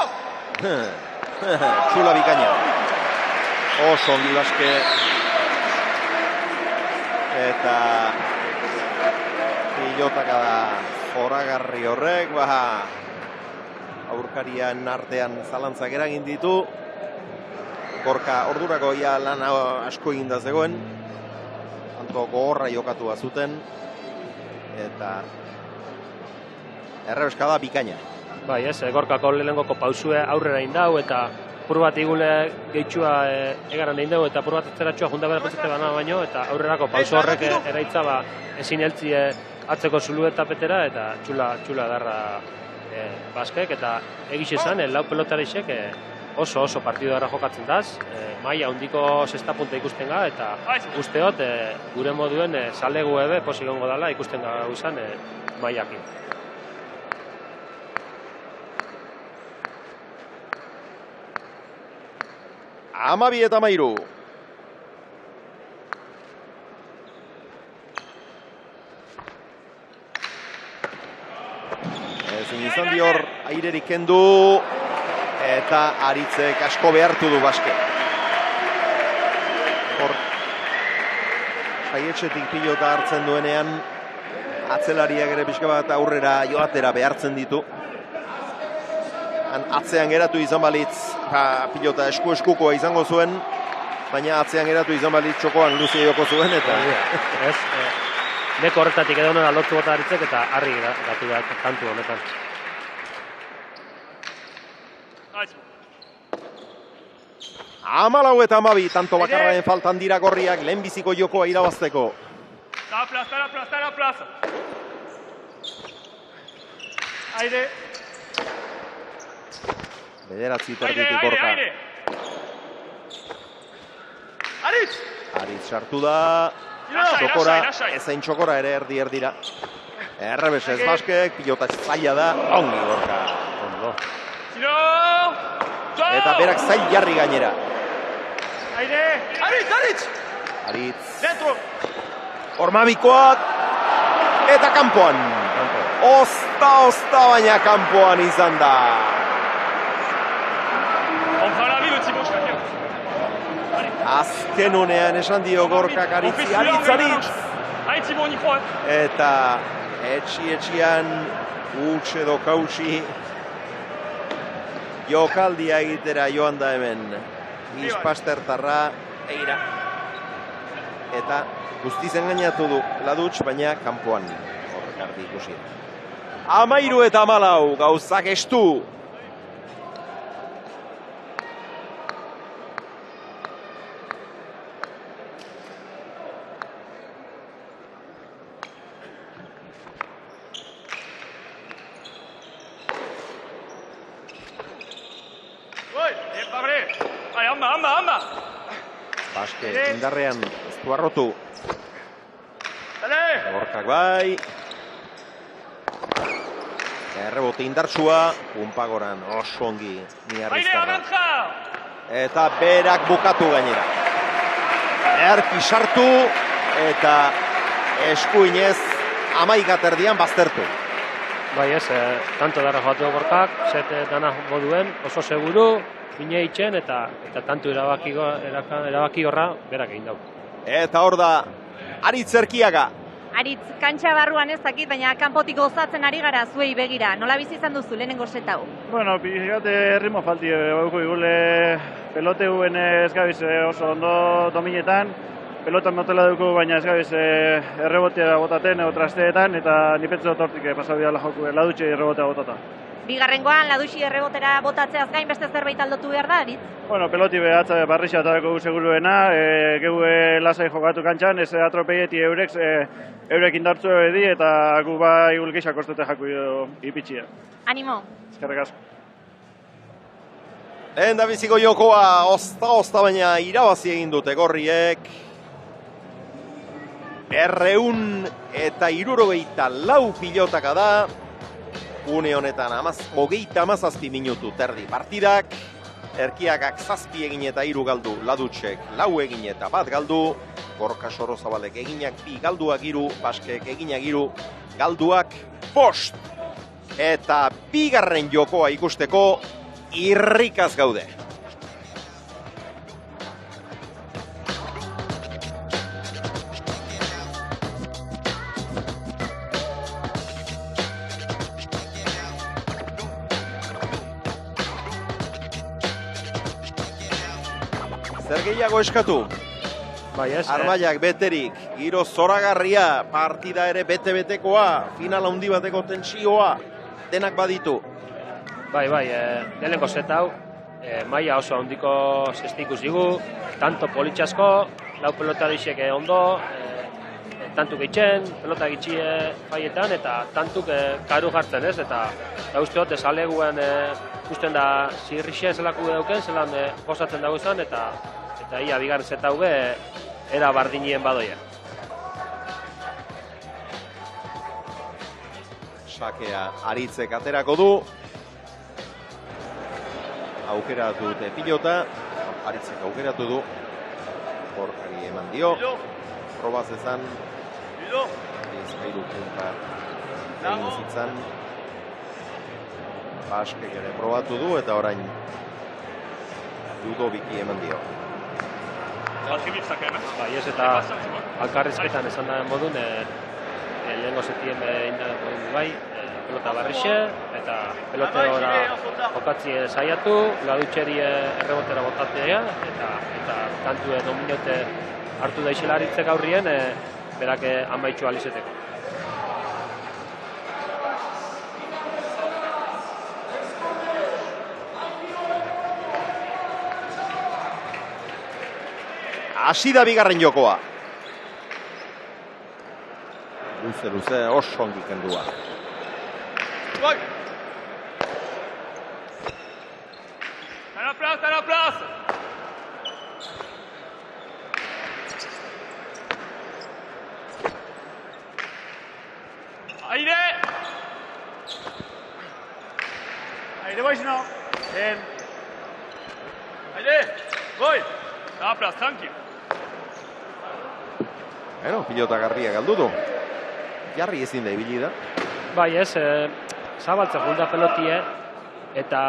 Txula bikaina. Oso ongi Baske. Eta pilotaka da zoragarri horrek, aurkarian artean zalantzak eragin ditu. Gorka ordurako ia lan asko eginda zegoen. Tanto gogorra jokatua zuten. Eta errebeskada bikaina. Bai, ez, Gorkako lehenengoko pausue aurrera indau eta pur bat igule gehitxua egaran egin dugu eta pur bat etzeratxua junta behar putzete bana baino eta aurrerako pauso horrek eraitza ezin heltzi atzeko zuluetapetera eta txula darra Baskek eta egiz esan, lau pelotarixek oso partidu dara jokatzen daz, maila handiko 6 punta ikusten ga eta usteot gure moduen zalegu ebe posik gongo dala ikusten ga izan mailakin. Amabi eta Mairu. Ezin izan dior airerik kendu eta Aritzek asko behartu du Baske. Hor saietxetik pilota hartzen duenean atzelariak ere pixka bat aurrera joatera behartzen ditu. Atzean geratu izan balitz pilota eskukoa izango zuen baina atzean geratu izan balit txokoan Luzi joko zuen eta... Ez, neko horretatik edo nora lotzu bota aritzek eta harri gatu da kantu honetan. Aizu. 14 eta 12, tanto bakarraren faltan dira gorriak lehenbiziko jokoa irabazteko. Está la plaza. Aire. Bederatzi terditik gorka. Aritz! Aritz sartu da. Txokora, ezain txokora ere erdira. Errebesez Baskek, pilota zaila da, ongi gorka. Ondo. Eta berak zail jarri gainera. Aire! Aritz! Aritz. Dentro! Ormabikoak. Eta kanpoan. Osta baina kanpoan izan da. Azken unean esan dio gorkak Aritzi. Aritz! Eta etxian huts edo kautsi jokaldia egitera joan da hemen. Ispastertarra eira. Eta guztiz engainatu du Ladutx, baina kanpoan horrek argi ikusi. 13 eta 14 gauzak estu. Baske indarrean ez du arrotu. Gorkak bai. Errebote indartsua, Pumpagoran oso ongi Miarriztarra. Eta berak bukatu gainera. Erki sartu eta eskuinez 11 erdian baztertu. Bai ez, tanto darra joatu gorkak, zete dana moduen, oso seguru, bine itxen eta tantu erabaki gorra berak egin dau. Eta hor da, Aritz Erkiaga. Aritz, kantxa barruan ez dakit, baina kanpotik gozatzen ari gara zuei begira. Nola bizi izan duzu lehenengo set hau? Bueno, pixkate ritmo falti bauko igule peloteuen ez gabiz oso ondo dominetan. Pelotan motela dugu, baina ez gabiz errebotea botaten edo trasteetan, eta nipetze dut hortik pasau dira joku Ladutxe errebotea botata. Bigarrengoan Ladutxi errebotera botatzeaz gain beste zerbait aldatu behar da, Aritz? Bueno, peloti behatza barrixa atarako seguruena, geue lasai jokatu kantxan, ez atropeieti eurek indartzu edi, eta gu bai gulkeixak kostute jaku ipitxia. Animo! Eskerrik asko. Lehen da biziko jokoa, osta baina irabazi egin dute gorriek. 264 pilotaka da. Une honetan 37 minutu terdi partidak. Erkiagak 7 egin eta 3 galdu, Ladutxek 4 egin eta 1 galdu. Gorka Sorozabalek eginak 2 galduak 3, Baskek eginak 3, galduak 5. Eta bigarren jokoa ikusteko irrikaz gaude. Zer gehiago eskatu? Bai ez, Armaiak beterik, giro zoragarria, partida ere bete-betekoa, final handi bateko tentsioa, denak baditu. Bai, lehenengo set hau, maila oso handiko zestikus digu, tanto politxasko, lau pelota dixek ondo, tantu gehitzen, pelota gitxie faietan, eta tantuk karu jartzen ez, eta uste dut esaleguen ikusten da zirrixe zelako dauken, zelan posatzen dago izan, eta ia bigarren set hau era bardinien badoia. Sakea Aritzek aterako du. Aukeratu dute pilota. Aritzek aukeratu du. Gorkari eman dio. Probaz ezan. Bizkairu punta egin zitzan. Baskek ere probatu du eta orain Ludoviki eman dio. Bai ez eta alkarrizketan esan da modun, lehengo setien bai, pelota barrixe, eta pelote ora jokatzie saiatu, ladutxeri errebotera botatzea, eta kantue dominote hartu daixela haritzek aurrien, berak amaitxu alizeteko. Hasi da bigarren jokoa. Luze, oso ongi kendua. Gol! Está la plaza! Aire! Aire, boys, no. Bien. Aire! Voy! Está la plaza, tranqui. Bueno, pilota garria galdu du. Jarri ezin da ibili da. Bai ez, zabaltza julda pelotie, eta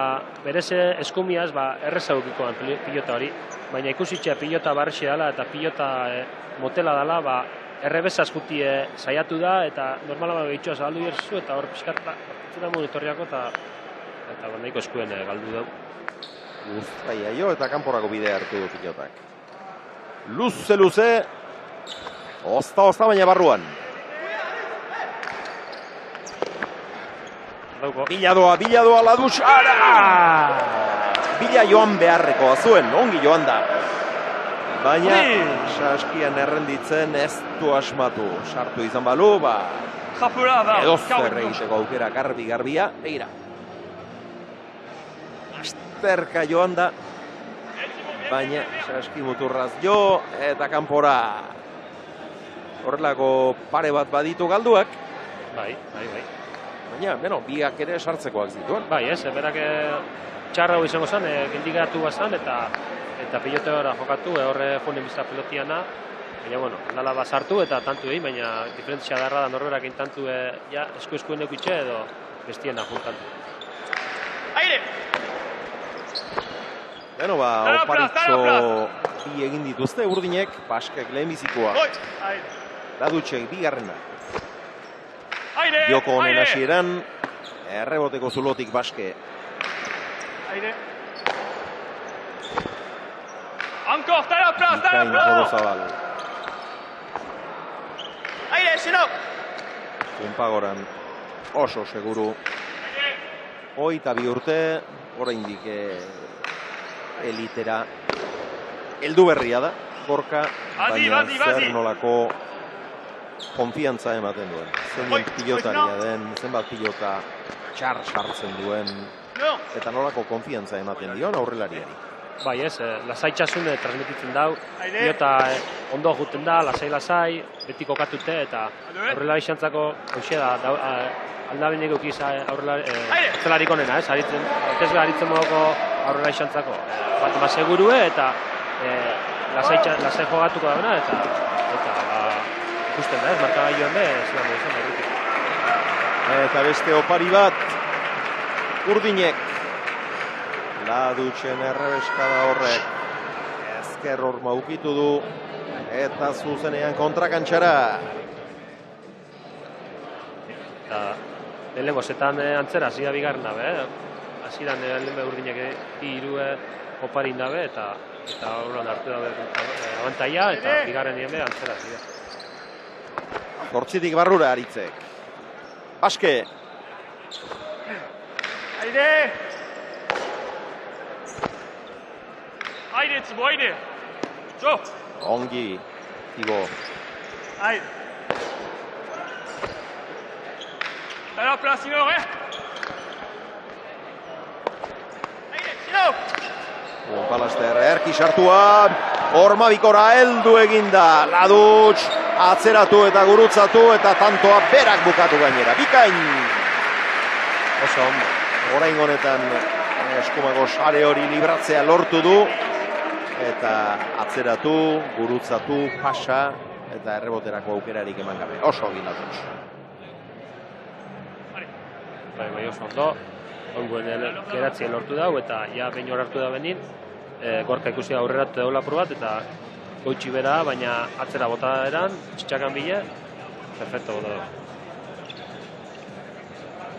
berez eskumiaz erreza ukikoan pilota hori. Baina ikusitxe pilota barrixe dela eta pilota motela dela, errebesaz jutie saiatu da, eta normala behitxoa zabaldu jerzu, eta hor pixkat zera monitorriako, eta nahiko eskuen galdu dugu. Guztaia jo eta kanporako bidea hartu du pilotak. Luze, Ozta, baina barruan. Biladoa laduz, Bila joan beharrekoa zuen, ongi joan da. Baina, saskian errenditzen ez du asmatu. Sartu izan balu, edo zer egiteko aukera garbia, begira. Asterka joan da, baina saski muturraz jo, eta kanpora horrelako pare bat baditu galduak. Bai. Baina, biak ere sartzekoak zituen. Bai, ez, berak txarra hau izango zen, gindigatu bazan, eta pilote horra jokatu, horre jonen bizta pilotiana, baina, aldala bazartu eta tantu egin, baina diferentzia darra da norberak egin tantu esku-eskuen eukitxe edo bestiena juntantu. Aire! Bueno, oparitzo bi egin dituzte urdinek, Baskek lehenbizikoa. Ladutxek bigarrena. Joko honen hasieran, erreboteko zulotik Baske. Aire. Encore, está la plaza, Bikain Zorozabal. Aire, xeno! Unpagoran oso seguru. 22 urte, oraindik elitera. Heldu berria da, Gorka, baina zer nolako konfiantza ematen duen. Zenbat pilotaria den, zenbat pilota txar sartzen duen, eta nolako konfiantza ematen dion aurrelariari. Bai ez, lasaitxasun transmititzen dau, pilota ondo juten da, lasai, beti kokatute, eta aurrelari xantzako aldabenek eukiz zelarik onena, ez haritzen modoko aurrelari xantzako. Bat segurue eta lasai jogatuko dauna, eta ikusten da, ez markagailoan be, zelan da izan berritik. Eta beste opari bat, urdinek. Ladutxen errebeskada horrek. Ezker horma ukitu du, eta zuzenean kontrakantxara. Eta lehenengo zetan antzera, zida bigarren dabe, aziran lehenbe urdinek irue oparin dabe, eta horren hartu dabe abantaia, eta bigarren nien be antzera zida. Zortzitik barrura aritzek. Baske. Aire! Aire, Tzibo, aire! Jo! Ongi, Tibo. Aire! Está la plaza, señor, Aire, xeno! Palaster, erki sartua, hormabikora heldu eginda, Ladutx, atzeratu eta gurutzatu, eta tantoa berak bukatu gainera. Bikain! Oso ondo. Orain honetan eskumako sare hori libratzea lortu du, eta atzeratu, gurutzatu, pasa, eta erreboterako aukerarik eman gabe. Oso egin Ladutx. Bai, oso ondo. Ongoen geratzea lortu dau, eta ja behin hor hartu da benin, Gorka ikusi aurreratu daula probat, eta goitxi bera, baina atzera bota eran, txitxakan bile, perfecto bota dago.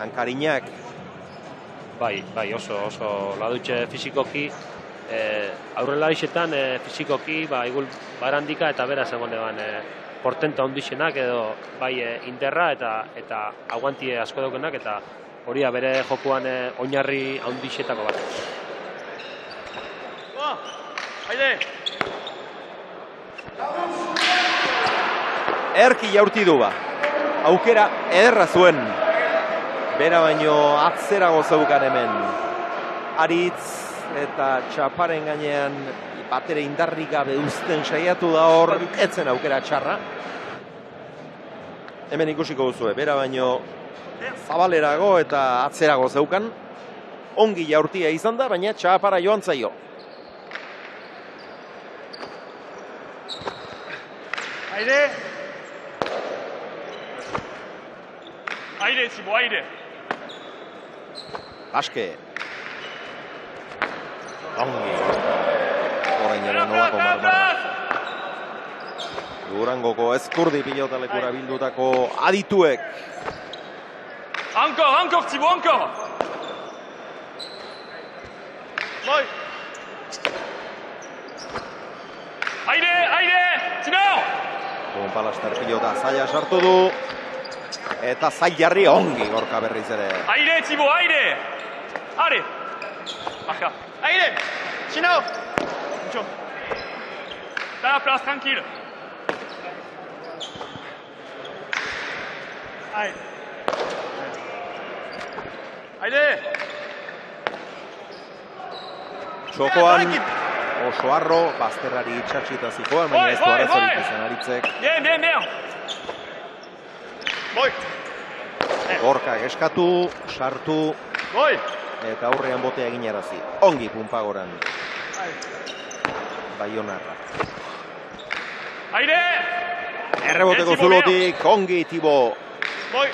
Hankarinak. Bai, oso ladutxe fizikoki, aurrelarixetan fizikoki, igul barandika eta bera zegoen portenta ondixenak edo bai inderra eta aguantie asko daukenak eta hori bere jokuan oinarri ondixetako bat. Haide! Erki jaurti du ba. Aukera ederra zuen. Bera baino atzerago zeukan hemen. Aritz eta txaparen gainean batere indarrik gabe uzten saiatu da hor, etzen aukera txarra. Hemen ikusiko duzue, bera baino zabalerago eta atzerago zeukan. Ongi jaurtia izan da, baina txapara joan zaio. Aire! Aire, Txibo, aire! Aske. Ongi. Orain ere nolako marmarra. Durangoko ezkurdi pilotalekura bildutako adituek. Encore, Txibo, encore! Bai! Aire! Txino! Palaster pilota zaila sartu du. Eta zail jarri ongi Gorka berriz ere. Aire, Txibo, aire! Are! Baja! Aire! Txino! Mucho! Da la place, tranquille! Aire! Aire! Txokoan oso harro, bazterrari itxatxita zikoan, baina ez du arazorik izan Aritzek. Bien! Boi! Gorka eskatu, sartu, Boi! eta aurrean botea eginarazi. Ongi Pumpagoran. Baionarra. Aire! Erreboteko zulotik, ongi Tibo. Boi!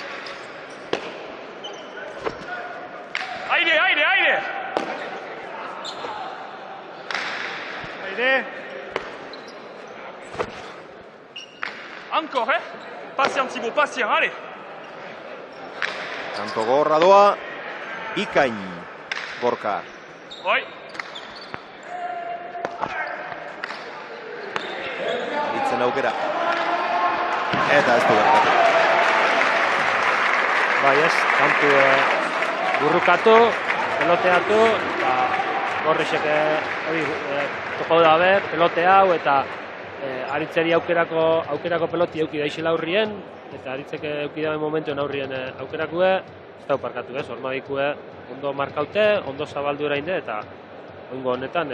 Aire! Aire! Encore, Patient, Thibaut, patient, allez! Kanto gorra doa, bikain Gorka. Oi! Aritzen aukera. Eta ez du berkatu. Bai ez, kantu burrukatu, peloteatu, eta Gorrisek topo dabe, pelote hau, eta Aritzeri aukerako peloti euki daixela aurrien, eta Aritzek euki dabe momentuen aurrien aukerakue, ez da parkatu ez, ormadikue ondo markaute, ondo zabaldu erainde, eta oingo honetan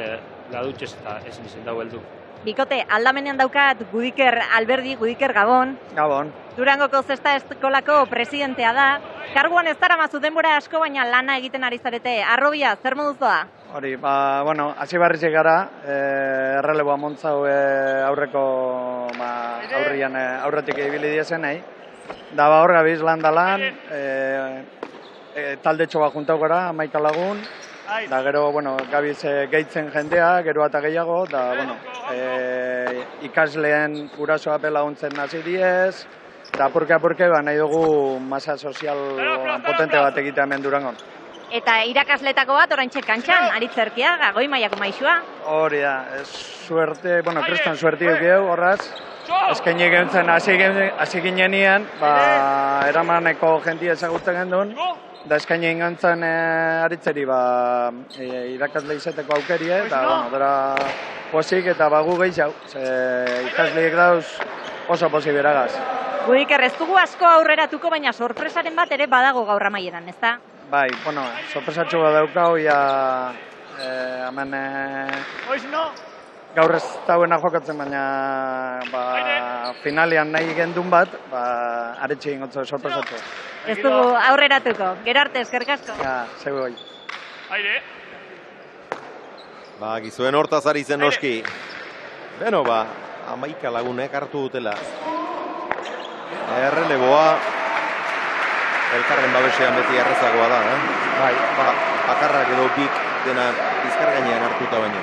ladutxez eta ezin izen dago heldu. Bikote, aldamenean daukat Gudiker Alberdi, Gudiker Gabon. Gabon. Durangoko zesta eskolako presidentea da. Karguan ez daramazu denbora asko, baina lana egiten ari zarete. Arrobia, zer moduz doa? Hori, hasi barrizik gara, erreleboa montzau aurreko aurrian aurretik ibili diezen, nahi. Da hor gabiz lan da lan, talde txoba juntau gara, 11 lagun, da gero, gabiz gehitzen jendea, gero eta gehiago, da, ikasleen gurasoa laguntzen hasi diez, eta apurke, nahi dugu masa sozial potente bat egitea hemen Durangon. Eta irakasletako bat oraintxe kantxan, Aritzerkia, goi mailako maisua. Hori da, suerte, kriston suerte eukeu, horraz. Eskaini gentzen, hasi ginenean, eramaneko jentia ezagutzen gendun, da eskaini gentzen Aritzeri irakasle izeteko aukerie, eta dara posik eta gu gehiago, ikasleek dauz oso posik beragaz. Gudiker, ez dugu asko aurreratuko, baina sorpresaren bat ere badago gaur amaieran, ez da? Bai, sorpresatxo bat daukau, hemen gaur ez dauena jokatzen, baina finalean nahi gendun bat, aretxe ingotzo sorpresatxo. Ez dugu aurreratuko, gero arte, eskerrik asko. Ja, zego goi. Aire! Gizuen hortaz ari zen noski. Beno 11 lagunek hartu dutela. Erreleboa, elkarren babesean beti errezagoa da, Bai, bakarrak edo bik dena bizkar gainean hartuta baino.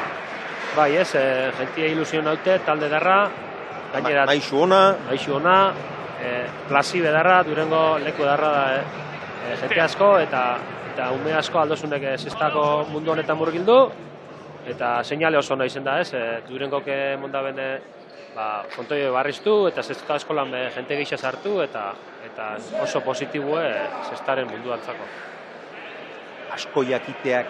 Bai, ez, jentia ilusion haute, talde darra, gainera... Maixu ona, klasi bedarra, Durango leku darra da, jente asko eta ume asko aldozunek zestako mundu honetan murgildu, eta seinale oso ona izen da, ez? Durengoke mondabene kontoi barriztu eta zesta eskolan jente gehiago sartu eta oso positibue zestaren mundu antzako. Asko jakiteak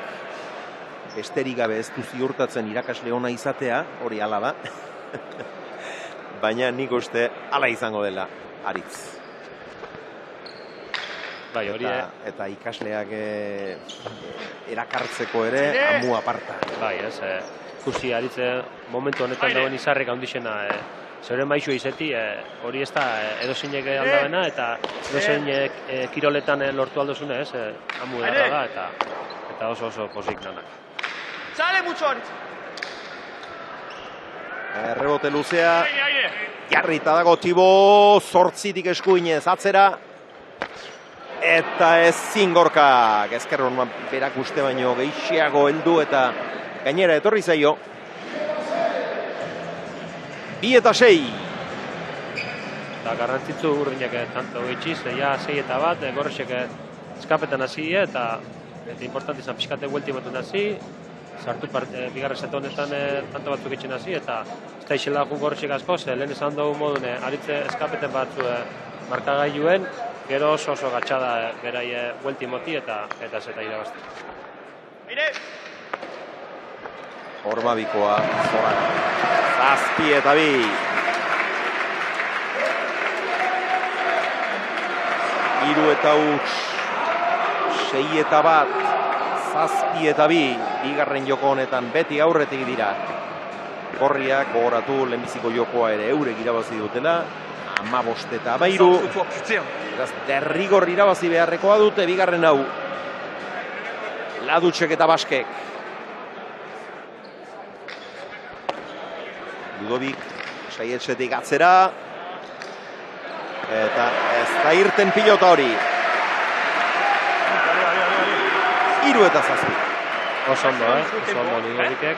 besterik gabe ez du ziurtatzen irakasle ona izatea, hori hala da. Baina nik uste hala izango dela, Aritz. Bai, hori eta ikasleak erakartzeko ere amu aparta. Bai, ez. Ikusi Aritze momentu honetan dagoen izarrek handixena zeure maixua izeti, hori ez da edozeinek aldabena eta edozeinek kiroletan lortu aldozune, ez? Amu edarra da eta oso pozik nanak. Sale mucho, Aritz. Rebote luzea, jarrita dago Tibo, 8tik eskuinez atzera, eta ezin Gorkak, ezkerron berak uste baino gehiago heldu eta gainera etorri zaio. 2-6. Eta garrantzitzu urdinak tanto gehiagiz, ja 6-1, Gorresek eskapetan hasi eta importante izan pixkate huelti moten hasi, sartu bigarren zeta honetan tanto batzuk etxen hasi, eta ez da izela Gorresek asko, lehen esan dugu modun Aritze eskapeten batzu markagailuen, gero oso gatxada berai huelti moti eta zeta irabazte. Hormabikoa, Zorak, 7-2. 3-6-1, 7-2, bigarren joko honetan beti aurretik dira. Gorriak gogoratu lehenbiziko jokoa ere eurek irabazi dutela, 15-3. Derrigor irabazi beharrekoa dute bigarren hau. Ladutxek eta Baskek. Ludovic saietxetik atzera. Eta ez da irten pilota hori. 3-7. Oso ondo, oso ondo Ludovicek.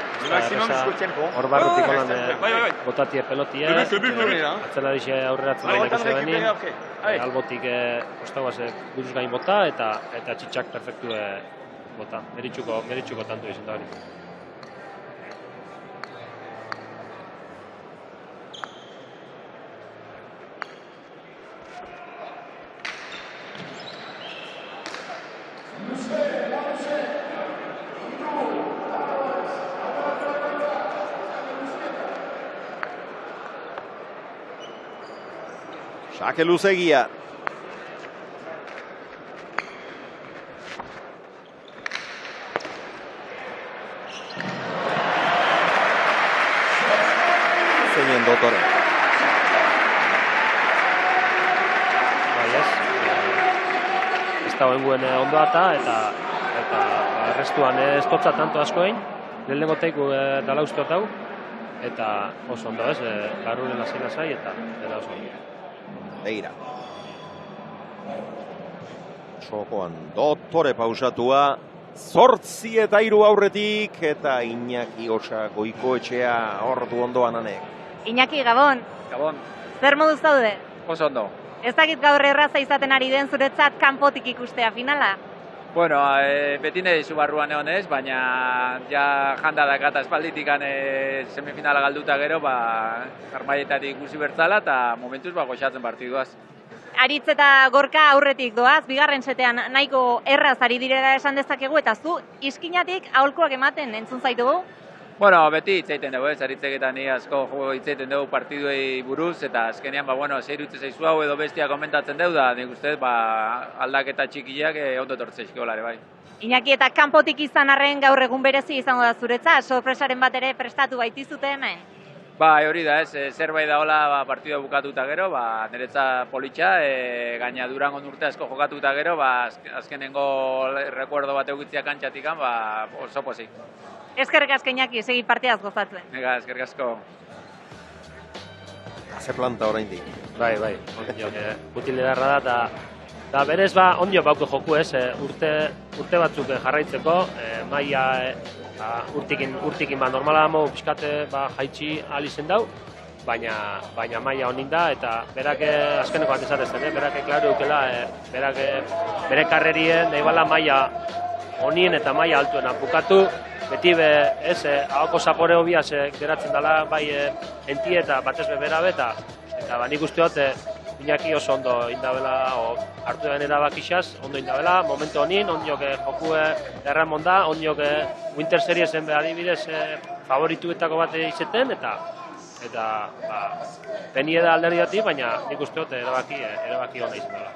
Hor barrutik holan botatie pelotie. Atzela dixe aurreratzen daineko zebenin. Albotik ostaguaz buruz gain bota eta txitsak perfektu bota. Meritxuko tanto izan da hori. Sake luzegia. Zeinen dotore. Bai ez. Ez da hoenguen ondoa eta errestuan ez totza tanto askoein. Lehenengo teiku dala uste hau. Eta oso ondo ez, garuren lasai eta oso ondo. Begira. Sokoan dotore pausatua. 8-3 aurretik eta Iñaki Osa Goikoetxea ordu ondoan anek. Iñaki, Gabon. Gabon. Zer moduz daude? Oso ondo. Ez dakit gaur erraza izaten ari den zuretzat kanpotik ikustea finala? Bueno, beti nahi zu barruan egon ez, baina ja janda dakat espalditikan semifinala galduta gero, armaietatik ikusi bertzala eta momentuz goxatzen partiduaz. Aritz eta Gorka aurretik doaz, bigarren setean nahiko erraz ari direla esan dezakegu, eta zu iskinatik aholkoak ematen entzun zaitugu? Bueno, beti hitzaiten dugu, Aritzek eta ni asko hitzaiten dugu partiduei buruz, eta azkenean, zer iruditzen zaizu hau edo bestia komentatzen dugu, da nik uste aldaketa txikiak ondo etortzeizko lare bai. Iñaki, eta kanpotik izan arren gaur egun berezi izango da zuretza, sorpresaren bat ere prestatu baitizute hemen? Bai, hori da, zerbait da hola partidua bukatuta gero, niretza politxa, gaina Durangon urte asko jokatuta gero, azkenengo rekuerdo bat eukitziak kantxatikan, oso pozik. Eskerrik asko Iñaki, segi partiaz gozatzen. Ega, eskerrik asko. Ze planta oraindik. Bai, mutil edarra da, eta berez ondio bauko joku ez, urte batzuk jarraitzeko, maia urtikin normala damo pixkate jaitsi ahal izen dau, baina maila honin da, eta berak azkeneko bat esatezen, berak klaro dukela, berak bere karrerien nahi bala maila honien eta maila altuena bukatu, beti ahoko zapore hobiaz geratzen dela, bai entie eta batez bebera beta, eta nik uste dut, Iñaki oso ondo indabela, hartu den erabakixaz, ondo indabela, momentu honin, ondiok joku erramon da, ondiok Winter Seriesen adibidez favorituetako bat izeten, eta penie da alderdiatik, baina nik uste dut erabaki hona izan dela.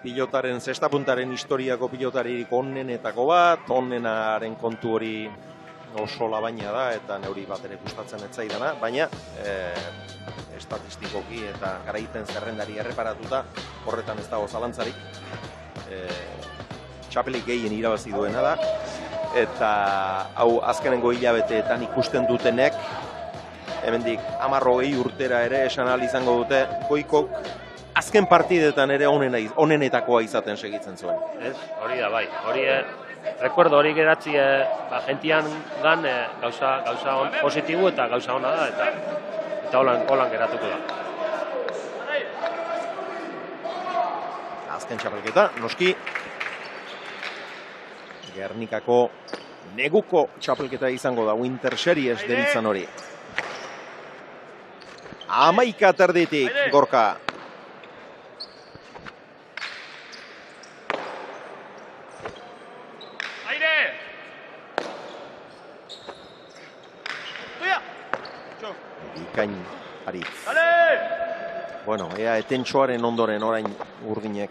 Pilotaren, zestapuntaren historiako pilotaririk onenetako bat, onenaren kontu hori oso labaina da, eta neuri bat ere gustatzen ez zaidana, baina estatistikoki eta garaipen zerrendari erreparatuta, horretan ez dago zalantzarik. Txapelik gehien irabazi duena da, eta hau azkenengo hilabeteetan ikusten dutenek, hemendik 10-20 urtera ere esan ahal izango dute, Goikok azken partidetan ere onenetakoa izaten segitzen zuen. Hori da, bai. Recuerdo hori geratzi gentian gan gauza positibo eta gauza ona da, eta holan geratuko da. Azken txapelketa, noski, Gernikako neguko txapelketa izango da, Winter Series deritzan hori. 11:30 Gorka. Bikain Aritz. Bueno, ea etentxoaren ondoren orain Urdinek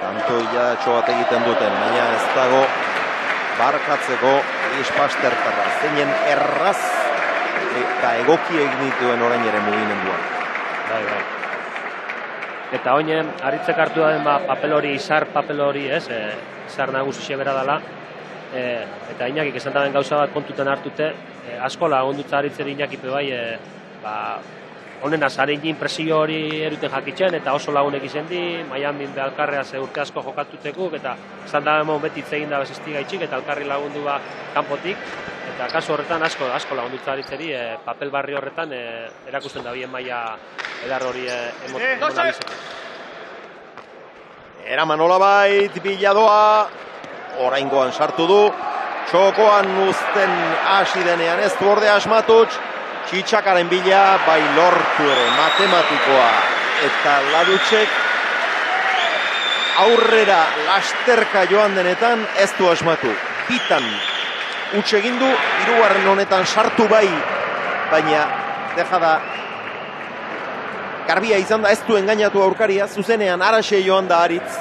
tanto hilatxo bat egiten duten, baina ez dago barkatzeko ispastertarra. Zeinen erraz eta egoki egin dituen orain ere mugimenduan. Bai. Eta oinen, Aritzek hartu da papel hori, izar papel hori, izar nagusi bera dela, eta Iñakik esan daben gauza bat kontuten hartute, asko lagundutza Aritzeri Iñakipe bai, honen azarein impresio hori eruten jakitzen, eta oso lagunek izen di, Miami Alkarrea ze urte asko jokatutekuk, eta esan daben beti itzegin da beziztiga itxik, eta Alkarri lagundu kanpotik, eta kasu horretan asko lagundutza Aritzeri, papel barri horretan erakusten da bien maila edar hori emoalizatu. Eraman olabait, biladoa, oraingoan sartu du, txokoan uzten hasi denean ez du orde asmatutx, Txitxakaren bila bai lortu ere matematikoa eta Ladutxek aurrera lasterka joan denetan ez du asmatu. Bitan utxe egin du, hirugarren honetan sartu bai, baina dejada garbia izan da, ez du engainatu aurkaria, zuzenean araxe joan da Aritz.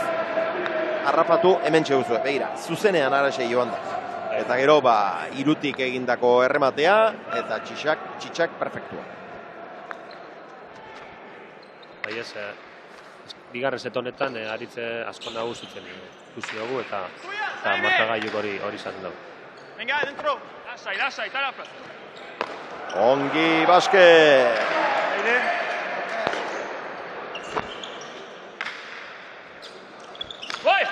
Harrapatu, hemen txeguzue, begira, zuzenean araxe joan da. Eta gero, irutik egindako errematea, eta txitxak perfektua. Bai ez, bigarren set honetan Aritze asko nagusitzen ikusi dugu, eta markagailuk hori izaten dugu. Venga, dentro! Lasai, tala plaza. Ongi Baske! Bai!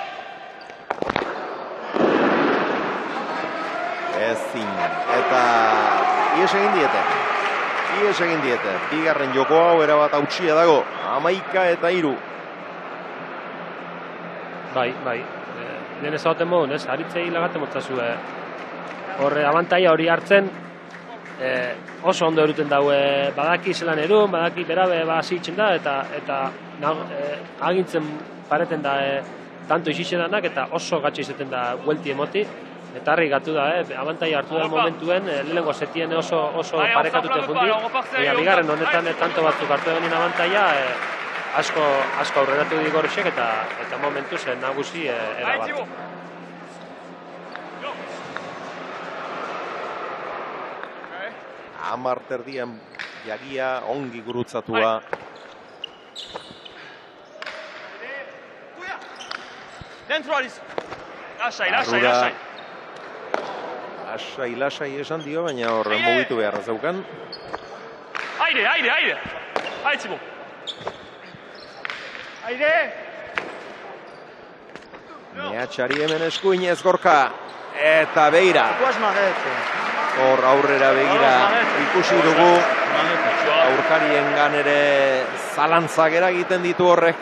Ezin, eta ies egin diete. Bigarren joko hau erabat hautsia dago, 11-3. Bai. Lehen ezagoten modun, Aritzei lagaten motzazue. Horre, abantaia hori hartzen, oso ondo eruten daue, badaki zelan erun, badaki berabe zitzen da, eta agintzen pareten da tanto isitzen danak, eta oso gatxe izaten da buelti emoti. Eta harri gatu da, abantaia hartu da momentuen, lehenengo setien oso parekatute fundi, baina bigarren honetan tanto batzuk hartu denin abantaia, asko aurreratu digorrexek eta momentuz nagusi erabat. Amarterdian jagia ongi gurutzatua. Dentro, Ariz! Lasai. Lasai esan dio, baina horren mugitu beharra zaukan. Aire! Aitzimo! Aire! Mehatxari hemen eskuinez Gorka. Eta beira. Hor aurrera begira ikusi dugu. Aurkariengan ere zalantzak eragiten ditu horrek.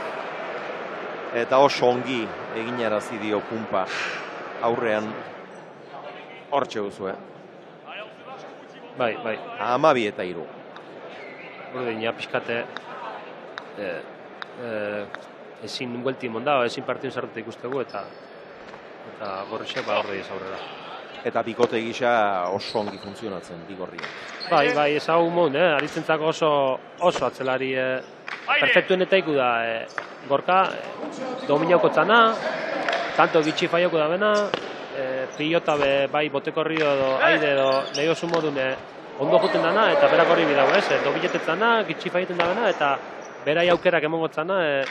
Eta oso ongi eginarazi dio Pumpa aurrean. Hortxe duzu, Bai. 12-3. Urdina pixkate ezin buelti mondao, ezin partidun zerreta ikustegu eta gorrixe horre aurrera. Eta bikote gisa oso ongi funtzionatzen bigorria. Bai, ezagun mon, aritzentzako oso atzelari perfektuen eta iku da. Gorka, dominauko txana, tanto gitxi faioko da bena, pilota bai botekorri edo aire edo nahi oso modun ondo juten dana eta berak horri bidau, dobiletetzana, gitxi faieten da bena eta berai aukerak emongo txana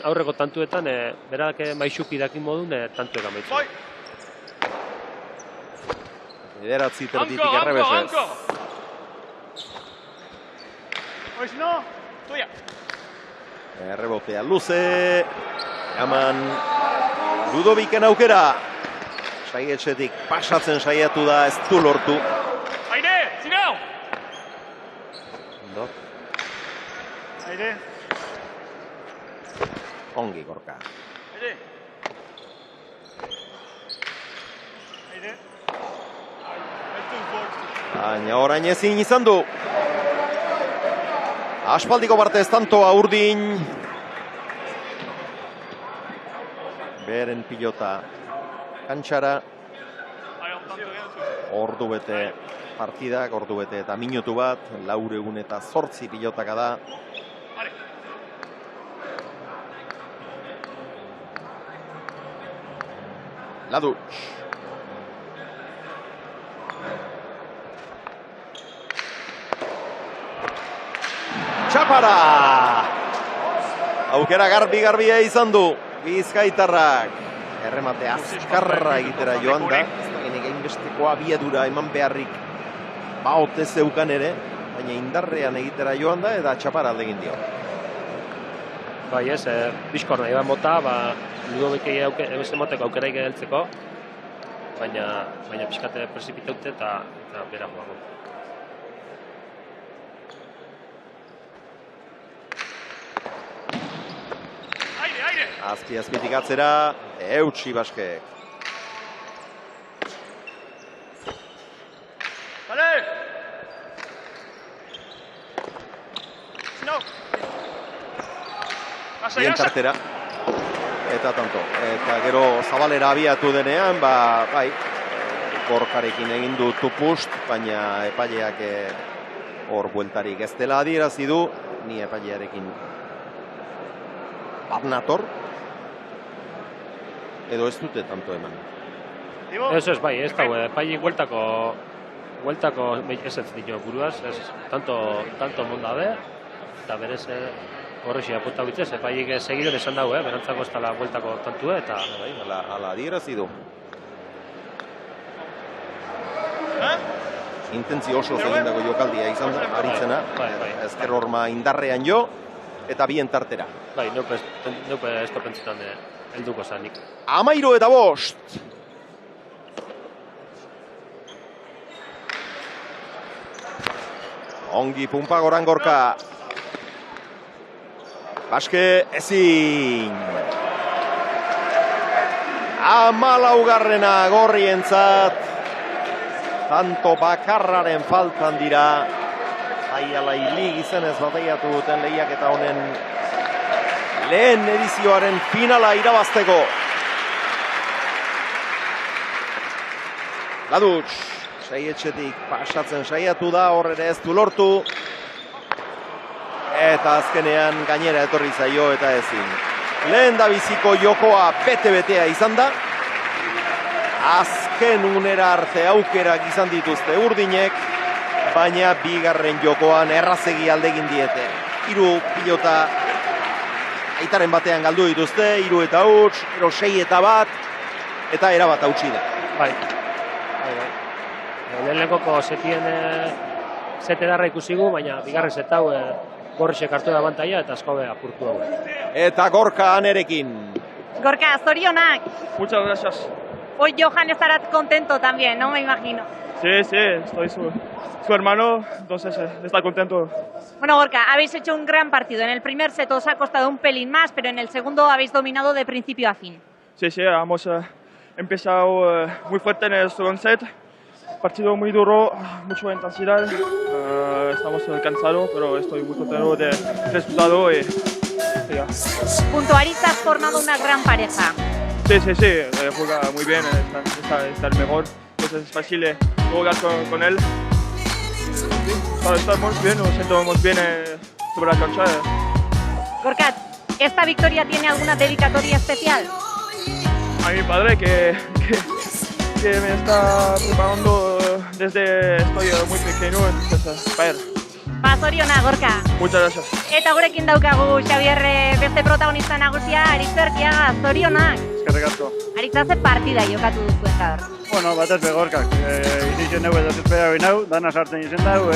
aurreko tantuetan berak maixuki dakin modun tantuek amaitzen. Bederatzi terditik errebesez. Errebotea luze. Eman Ludoviken aukera. Saietxetik pasatzen saiatu da, ez du lortu. Aire, zinau! Ondo. Aire. Ongi Gorka. Aire. Aire. Baina orain ezin izan du. Aspaldiko partez tantoa Urdin. Beren pilota kantxara. Ordu bete partidak, ordu bete eta minutu bat. 408 pilotaka da. Laduch. Txapara! Aukera garbia izan du Bizkaitarrak. Erremate azkarra egitera joan da. Ez da genek hainbesteko abiadura eman beharrik baote zeukan ere, baina indarrean egitera joan da eta txapara aldegin dio. Bai ez, bizkor nahi mota, Ludoviki emoteko aukeraik egeltzeko, baina pixkate presipitaute eta bera joago. Azpitik atzera, eutsi Baskek. Bien tartera. Eta tanto. Eta gero zabalera abiatu denean, bai, Gorkarekin egin du tupust, baina epaileak hor bueltarik ez dela adierazi du, ni epailearekin nator. Edo ez dute tanto eman. Ez, bai, ez dago, epaileik bueltako ez dio buruaz, tanto mondabe, eta berez horrexi apunta bitzez, epaileik segidon esan dago, berantzako ez dela bueltako tantue, eta... Ala adierazi du. Intentzio oso egindako jokaldia izan da, aritzena. Ezker horma indarrean jo, eta bien tartera. Bai, neupe ez topentzitan helduko zanik. 13-5. Ongi Pumpa goran Gorka. Baske ezin. 14. Gorrientzat. Tanto bakarraren faltan dira. Aiala Ilig izenez bateiatu duten lehiaketa honen lehen edizioaren finala irabazteko. Laduch, saietxetik pasatzen saiatu da, hor ere ez du lortu. Eta azkenean gainera etorri zaio eta ezin. Lehen da biziko jokoa bete-betea izan da. Azken unera arte aukerak izan dituzte Urdinek, baina bigarren jokoan errazegi aldegin diete. 3 pilota aitaren batean galdu dituzte, 3 eta huts, 6 eta bat, eta erabat hautsi da. Bai. Lehenekoko setien zete darra ikusigu, baina bigarren zetau Gorrixek hartu da bantaia eta asko apurtu hau. Eta Gorka anerekin. Gorka, zorionak. Muchas gracias. Hoy Johan estará contento también, no me imagino. Sí, estoy su hermano, entonces está contento. Bueno, Gorka, habéis hecho un gran partido. En el primer set os ha costado un pelín más, pero en el segundo habéis dominado de principio a fin. Sí, hemos empezado muy fuerte en el segundo set. Partido muy duro, mucha intensidad. Estamos cansados, pero estoy muy contento del resultado. Y ya. Junto a Aritz has formado una gran pareja. Sí, juega muy bien, está el mejor. Entonces es fácil jugar con él. Estamos bien, nos sentimos bien sobre la cancha. Gorka, ¿esta victoria tiene alguna dedicatoria especial? A mi padre que me está preparando desde estoy muy pequeño, entonces para él. Zoriona, Gorka. Muchas gracias. Eta gurekin daukagu Xabier beste protagonista nagusia, Aritz Erkiaga, zorionak. Eskerrik asko. Aritz, ze partida jokatu duzuen gaur? Bueno, batez be Gorkak. Izan dugu edo zespera binau, dana sartzen izen dau.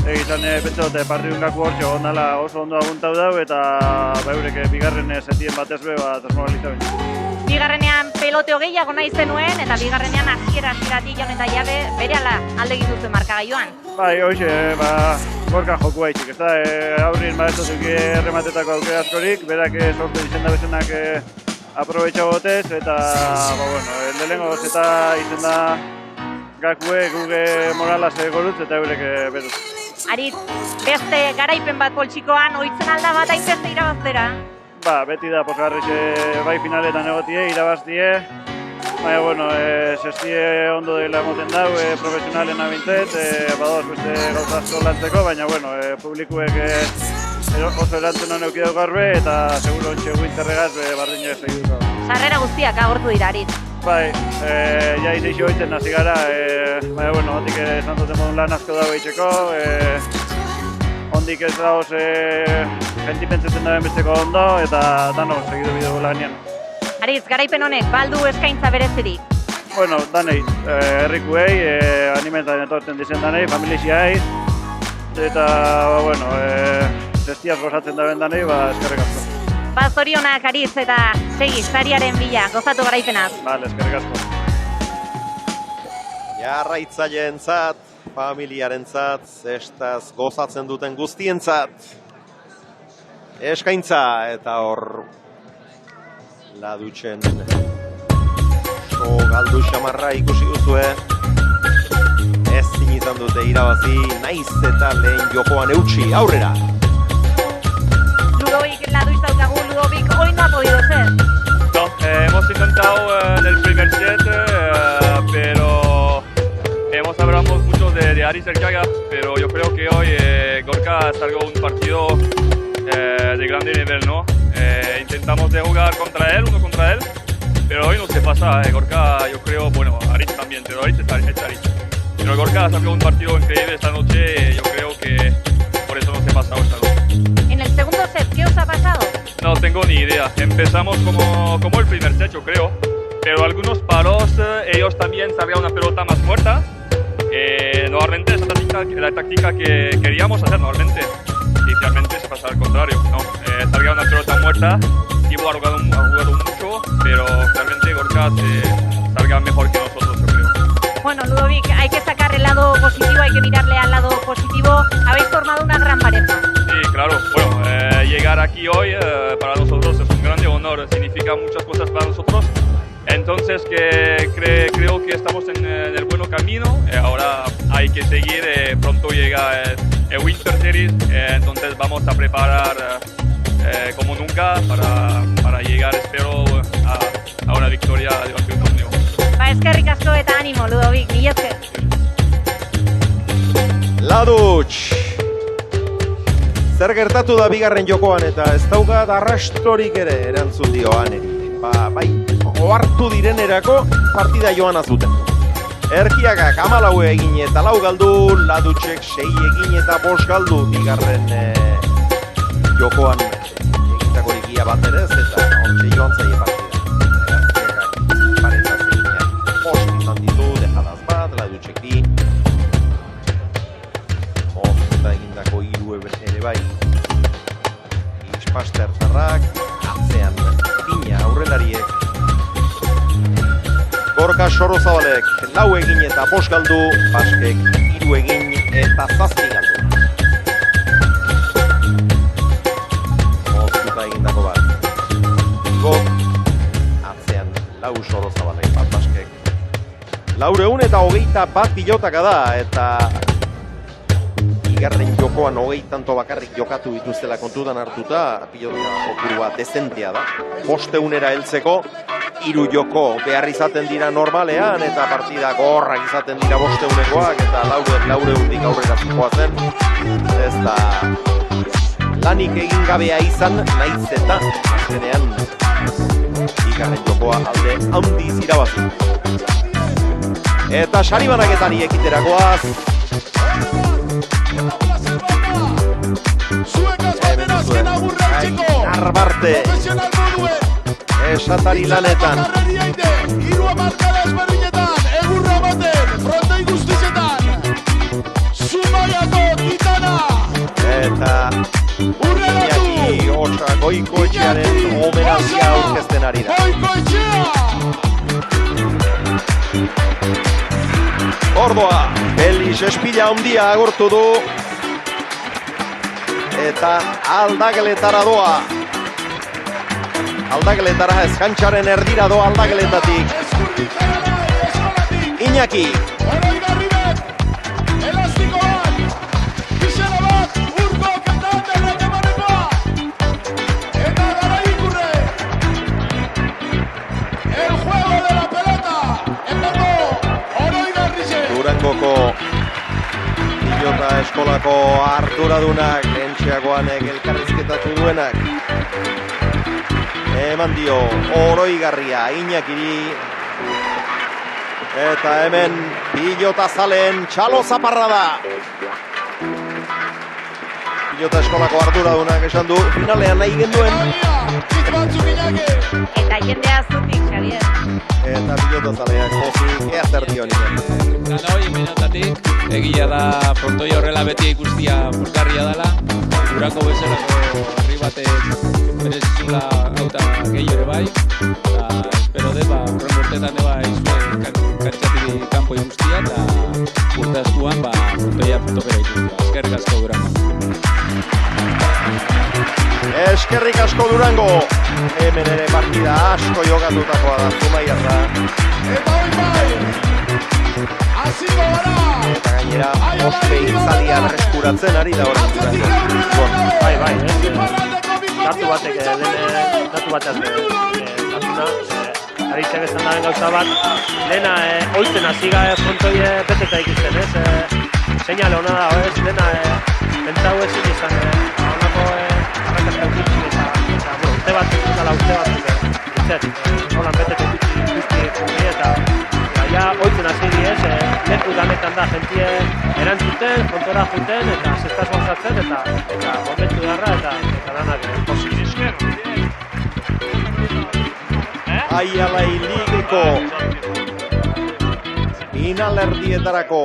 Egizan pentsaute partidun gaku hortxe ondala oso ondo aguntau dau, eta eurek bigarren setien batez be transmoraliza baina. Bigarrenean peloteo gehiago nahi zenuen, eta bigarrenean hasieratik Jon eta Jabe berehala alde egin duzu markagailuan. Bai, hoxe, Gorka joku haitxik, ez da, aurrin ez errematetako aukera askorik, berak sortu izen da bezenak aprobetxa botez, eta, lehenengo eta izen da gakue guge moralaz gorutz eta eurek betuz. Aritz, beste garaipen bat poltsikoan, ohitzen alda bat hainbeste irabaztera? Beti da posgarrixe bai finaletan egotie, irabaztie, baina, sestie ondo dela emoten dau, profesionalen abintzet, badoz beste gauzazko lantzeko, baina, publikuek oso erantzun honek idau garbe, eta seguro ontxe guintzerregaz bardine segiduko. Sarrera guztiak agortu dira, Aritz. Bai, ja izeixo hoitzen hasi gara, baina, hondik esan duten modun lan asko dago eitzeko, hondik ez dauz gentipentzetzen daben besteko ondo, eta dano segidu bidegu lanean. Aritz, garaipen honek, baldu eskaintza berezirik? Bueno, danei, herrikuei, animetan etortzen dizen danei, familiziai, eta, zestiaz gozatzen daben danei, eskerrik asko. Zorionak, Aritz, eta segi, sariaren bila, gozatu garaipenaz. Bale, eskerrik asko. Jarraitzaileentzat, familiarentzat, zestaz gozatzen duten guztientzat. Eskaintza eta hor Ladutxen galdu xamarra ikusi duzue. Ezin izan dute irabazi, naiz eta lehen jokoan eutxi, aurrera. Ludovic, Ladutx daukagu, Ludovic, hoy no ha podido ser. No, hemos intentado en el primer set, pero hemos hablado mucho de Aritz Erkiaga, pero yo creo que hoy Gorka salió un partido de grande nivel, ¿no? Intentamos de jugar contra él, uno contra él, pero hoy no se pasa. Gorka, yo creo, Aritz también, pero Aritz es Aritz. Pero Gorka sacó un partido increíble esta noche, yo creo que por eso no se ha pasado esta noche. En el segundo set, ¿qué os ha pasado? No tengo ni idea. Empezamos como el primer set, yo creo, pero algunos palos, ellos también salían una pelota más muerta. Normalmente esa la táctica que queríamos hacer normalmente. Y realmente se pasa al contrario, ¿no? Salía una pelota muerta, Ivo ha jugado mucho, pero realmente Gorka salga mejor que nosotros, yo creo. Bueno, Ludovic, hay que sacar el lado positivo, hay que mirarle al lado positivo. Habéis formado una gran pareja. Sí, claro. Llegar aquí hoy para nosotros es un grande honor, significa muchas cosas para nosotros. Entonces creo que estamos en el buen camino. Ahora hay que seguir, pronto llega el Winter Series, entonces vamos a preparar como nunca para llegar, espero, a una victoria durante el torneo. Eskerrik asko eta ánimo, Ludovic, mila esker. Ladutx! Zer gertatu da bigarren jokoan eta ez daukat arrastorik ere erantzun dio Aneri. Bai, ohartu direnerako partida joan azuten. Erkiagak 14 egin eta 4 galdu, Ladutxek 6 egin eta 5 galdu bigarren jokoan egitakorik ia bat ere ez eta hortxe joan zaie partida. Erkiagak paretaz eginean 5 izan ditu, dejadaz bat, Ladutxek 2. Eta egindako 3 ere bai. Ispaster zarrak, atzean pina aurrelariek. Gorka Sorozabalek 4 egin eta 5 galdu, Baskek 3 egin eta 7 galdu. Moztuta egindako bat. Atzean 4 Sorozabalek bat Baskek. 421 pilotaka da eta bigarren jokoan 20 tanto bakarrik jokatu dituztela kontutan hartuta, pilota kopurua dezentea da. 500era heltzeko 3 joko behar izaten dira normalean eta partida gorrak izaten dira 500ekoak eta 400tik aurrera zijoazen. Ez da lanik egin gabea izan, naiz eta azkenean bigarren jokoa alde handiz irabazi. Eta sari banaketari ekiterakoaz. Narbarte esatari lanetan Irua markada ezberdinetan egurra baten frontoi guztizetan Zumaiako titana eta Iñaki Osa Goikoetxearen homenazia aurkezten ari da. Ordoa, Felix Espila handia agurtu du eta aldageletara doa. Aldageletara eskantxaren erdira doa aldageletatik. Iñaki. Durangoko pilota eskolako arduradunak, lehentxeagoanek elkarrizketatu duenak. Eman dio oroigarria Iñakiri. Eta hemen pilota zaleen txalo zaparra da. Pilota eskolako arduradunak esan du finalean nahi genduen. Eta jendea zutik, Xavier. Eta pilota zaleak pozik ea zer dio nire. Gana hori menotatik, egia da frontoi horrela beti ikustia pulgarria dela. Durango bezalako herri batek berezizula gauta gehi ere bai. Eta espero dut, horren urtetan eba izue kantxatik kanpo guztia eta urte astuan frontoia puntokera ikustia. Eskerrik asko Durango. Eskerrik asko Durango. Hemen ere partida asko jokatutakoa da Zumaiarra. Eta hori bai! Aziko gara! Eta gainera, ospe itzalian reskuratzen ari da hori. Bai, datu batek, datu bateaz datuna. Aritzek esan daren gauza bat, lehena oiten haziga frontoie beteta ikusten, ez? Seinale hona da, ez? Lehena pentsau ezin izan, honako arrakazka ukitxin eta urte bat holan beteta ikusti eta ja, oiten hasi ez, leku danetan da jentie erantzuten, kontora juten eta zestaz gozatzen eta momentu darra eta lanak posik esker. Aialai ligeko finalerdietarako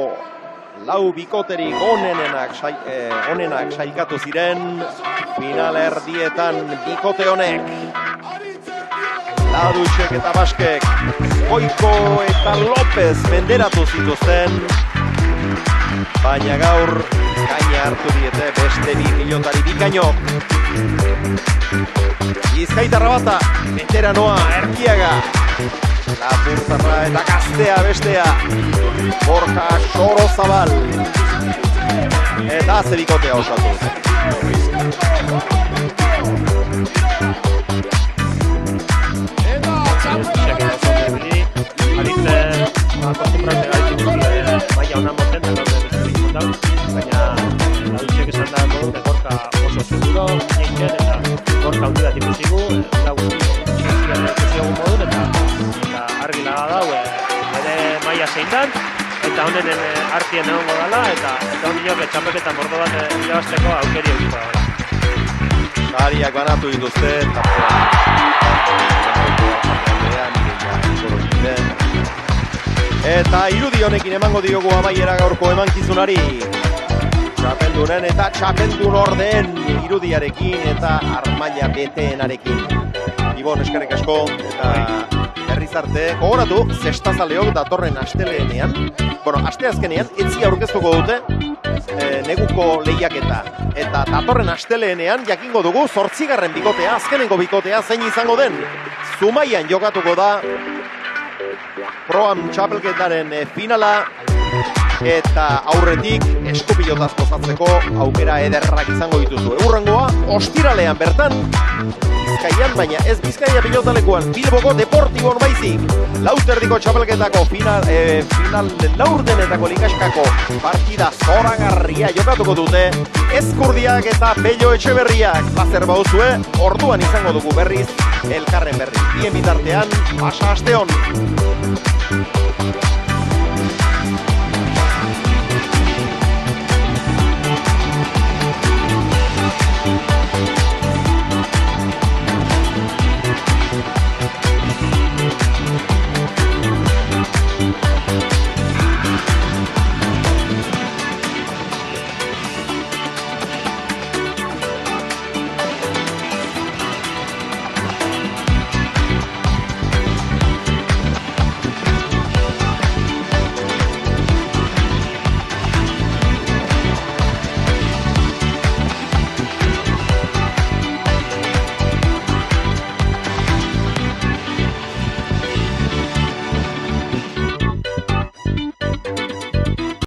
4 bikoterik onenak sailkatu ziren. Finalerdietan bikote honek Ladutxek eta Baskek Goiko eta López menderatu zituzten, baina gaur gaina hartu diete beste 2 pilotari bikainok. Bizkaitarra bata, veteranoa Erkiaga, Lapurtarra eta gaztea bestea, Gorka Sorozabal, eta ze bikotea osatu. Akostumbrate gaitu baina honan moten da baina Ladutxek esan da modun Gorka oso seguro nintzen eta Gorka hundi bat ikusigu ikusi egun modun eta argi laga dau bere maia zein dan eta honen artien egongo dela eta hondiok txapeketan bordo bat irabazteko aukeri egiko da. Sariak banatu dituzte eta irudi honekin emango diogu amaiera gaurko emankizunari. Txapeldunen eta txapeldun ordeen irudiarekin eta armaila beteenarekin. Ibon, eskerrik asko eta berriz arte, gogoratu, zestazaleok datorren asteleenean, asteazkenean, etzi aurkeztuko dute neguko lehiaketa. Eta datorren asteleenean jakingo dugu 8. bikotea, azkenengo bikotea zein izango den. Zumaian jokatuko da Pro-Am txapelketaren finala, eta aurretik eskupilotaz gozatzeko aukera ederrak izango dituzu. Hurrengoa, ostiralean bertan, Bizkaian, baina ez Bizkaia pilotalekuan, Bilboko Deportibon baizik. Lauterdiko txapelketako final laurdenetako likaskako partida zoragarria jokatuko dute. Ezkurdiak eta Pello Etxeberriak plazer bauzue, orduan izango dugu berriz, elkarren berri. Bien bitartean, pasa aste on!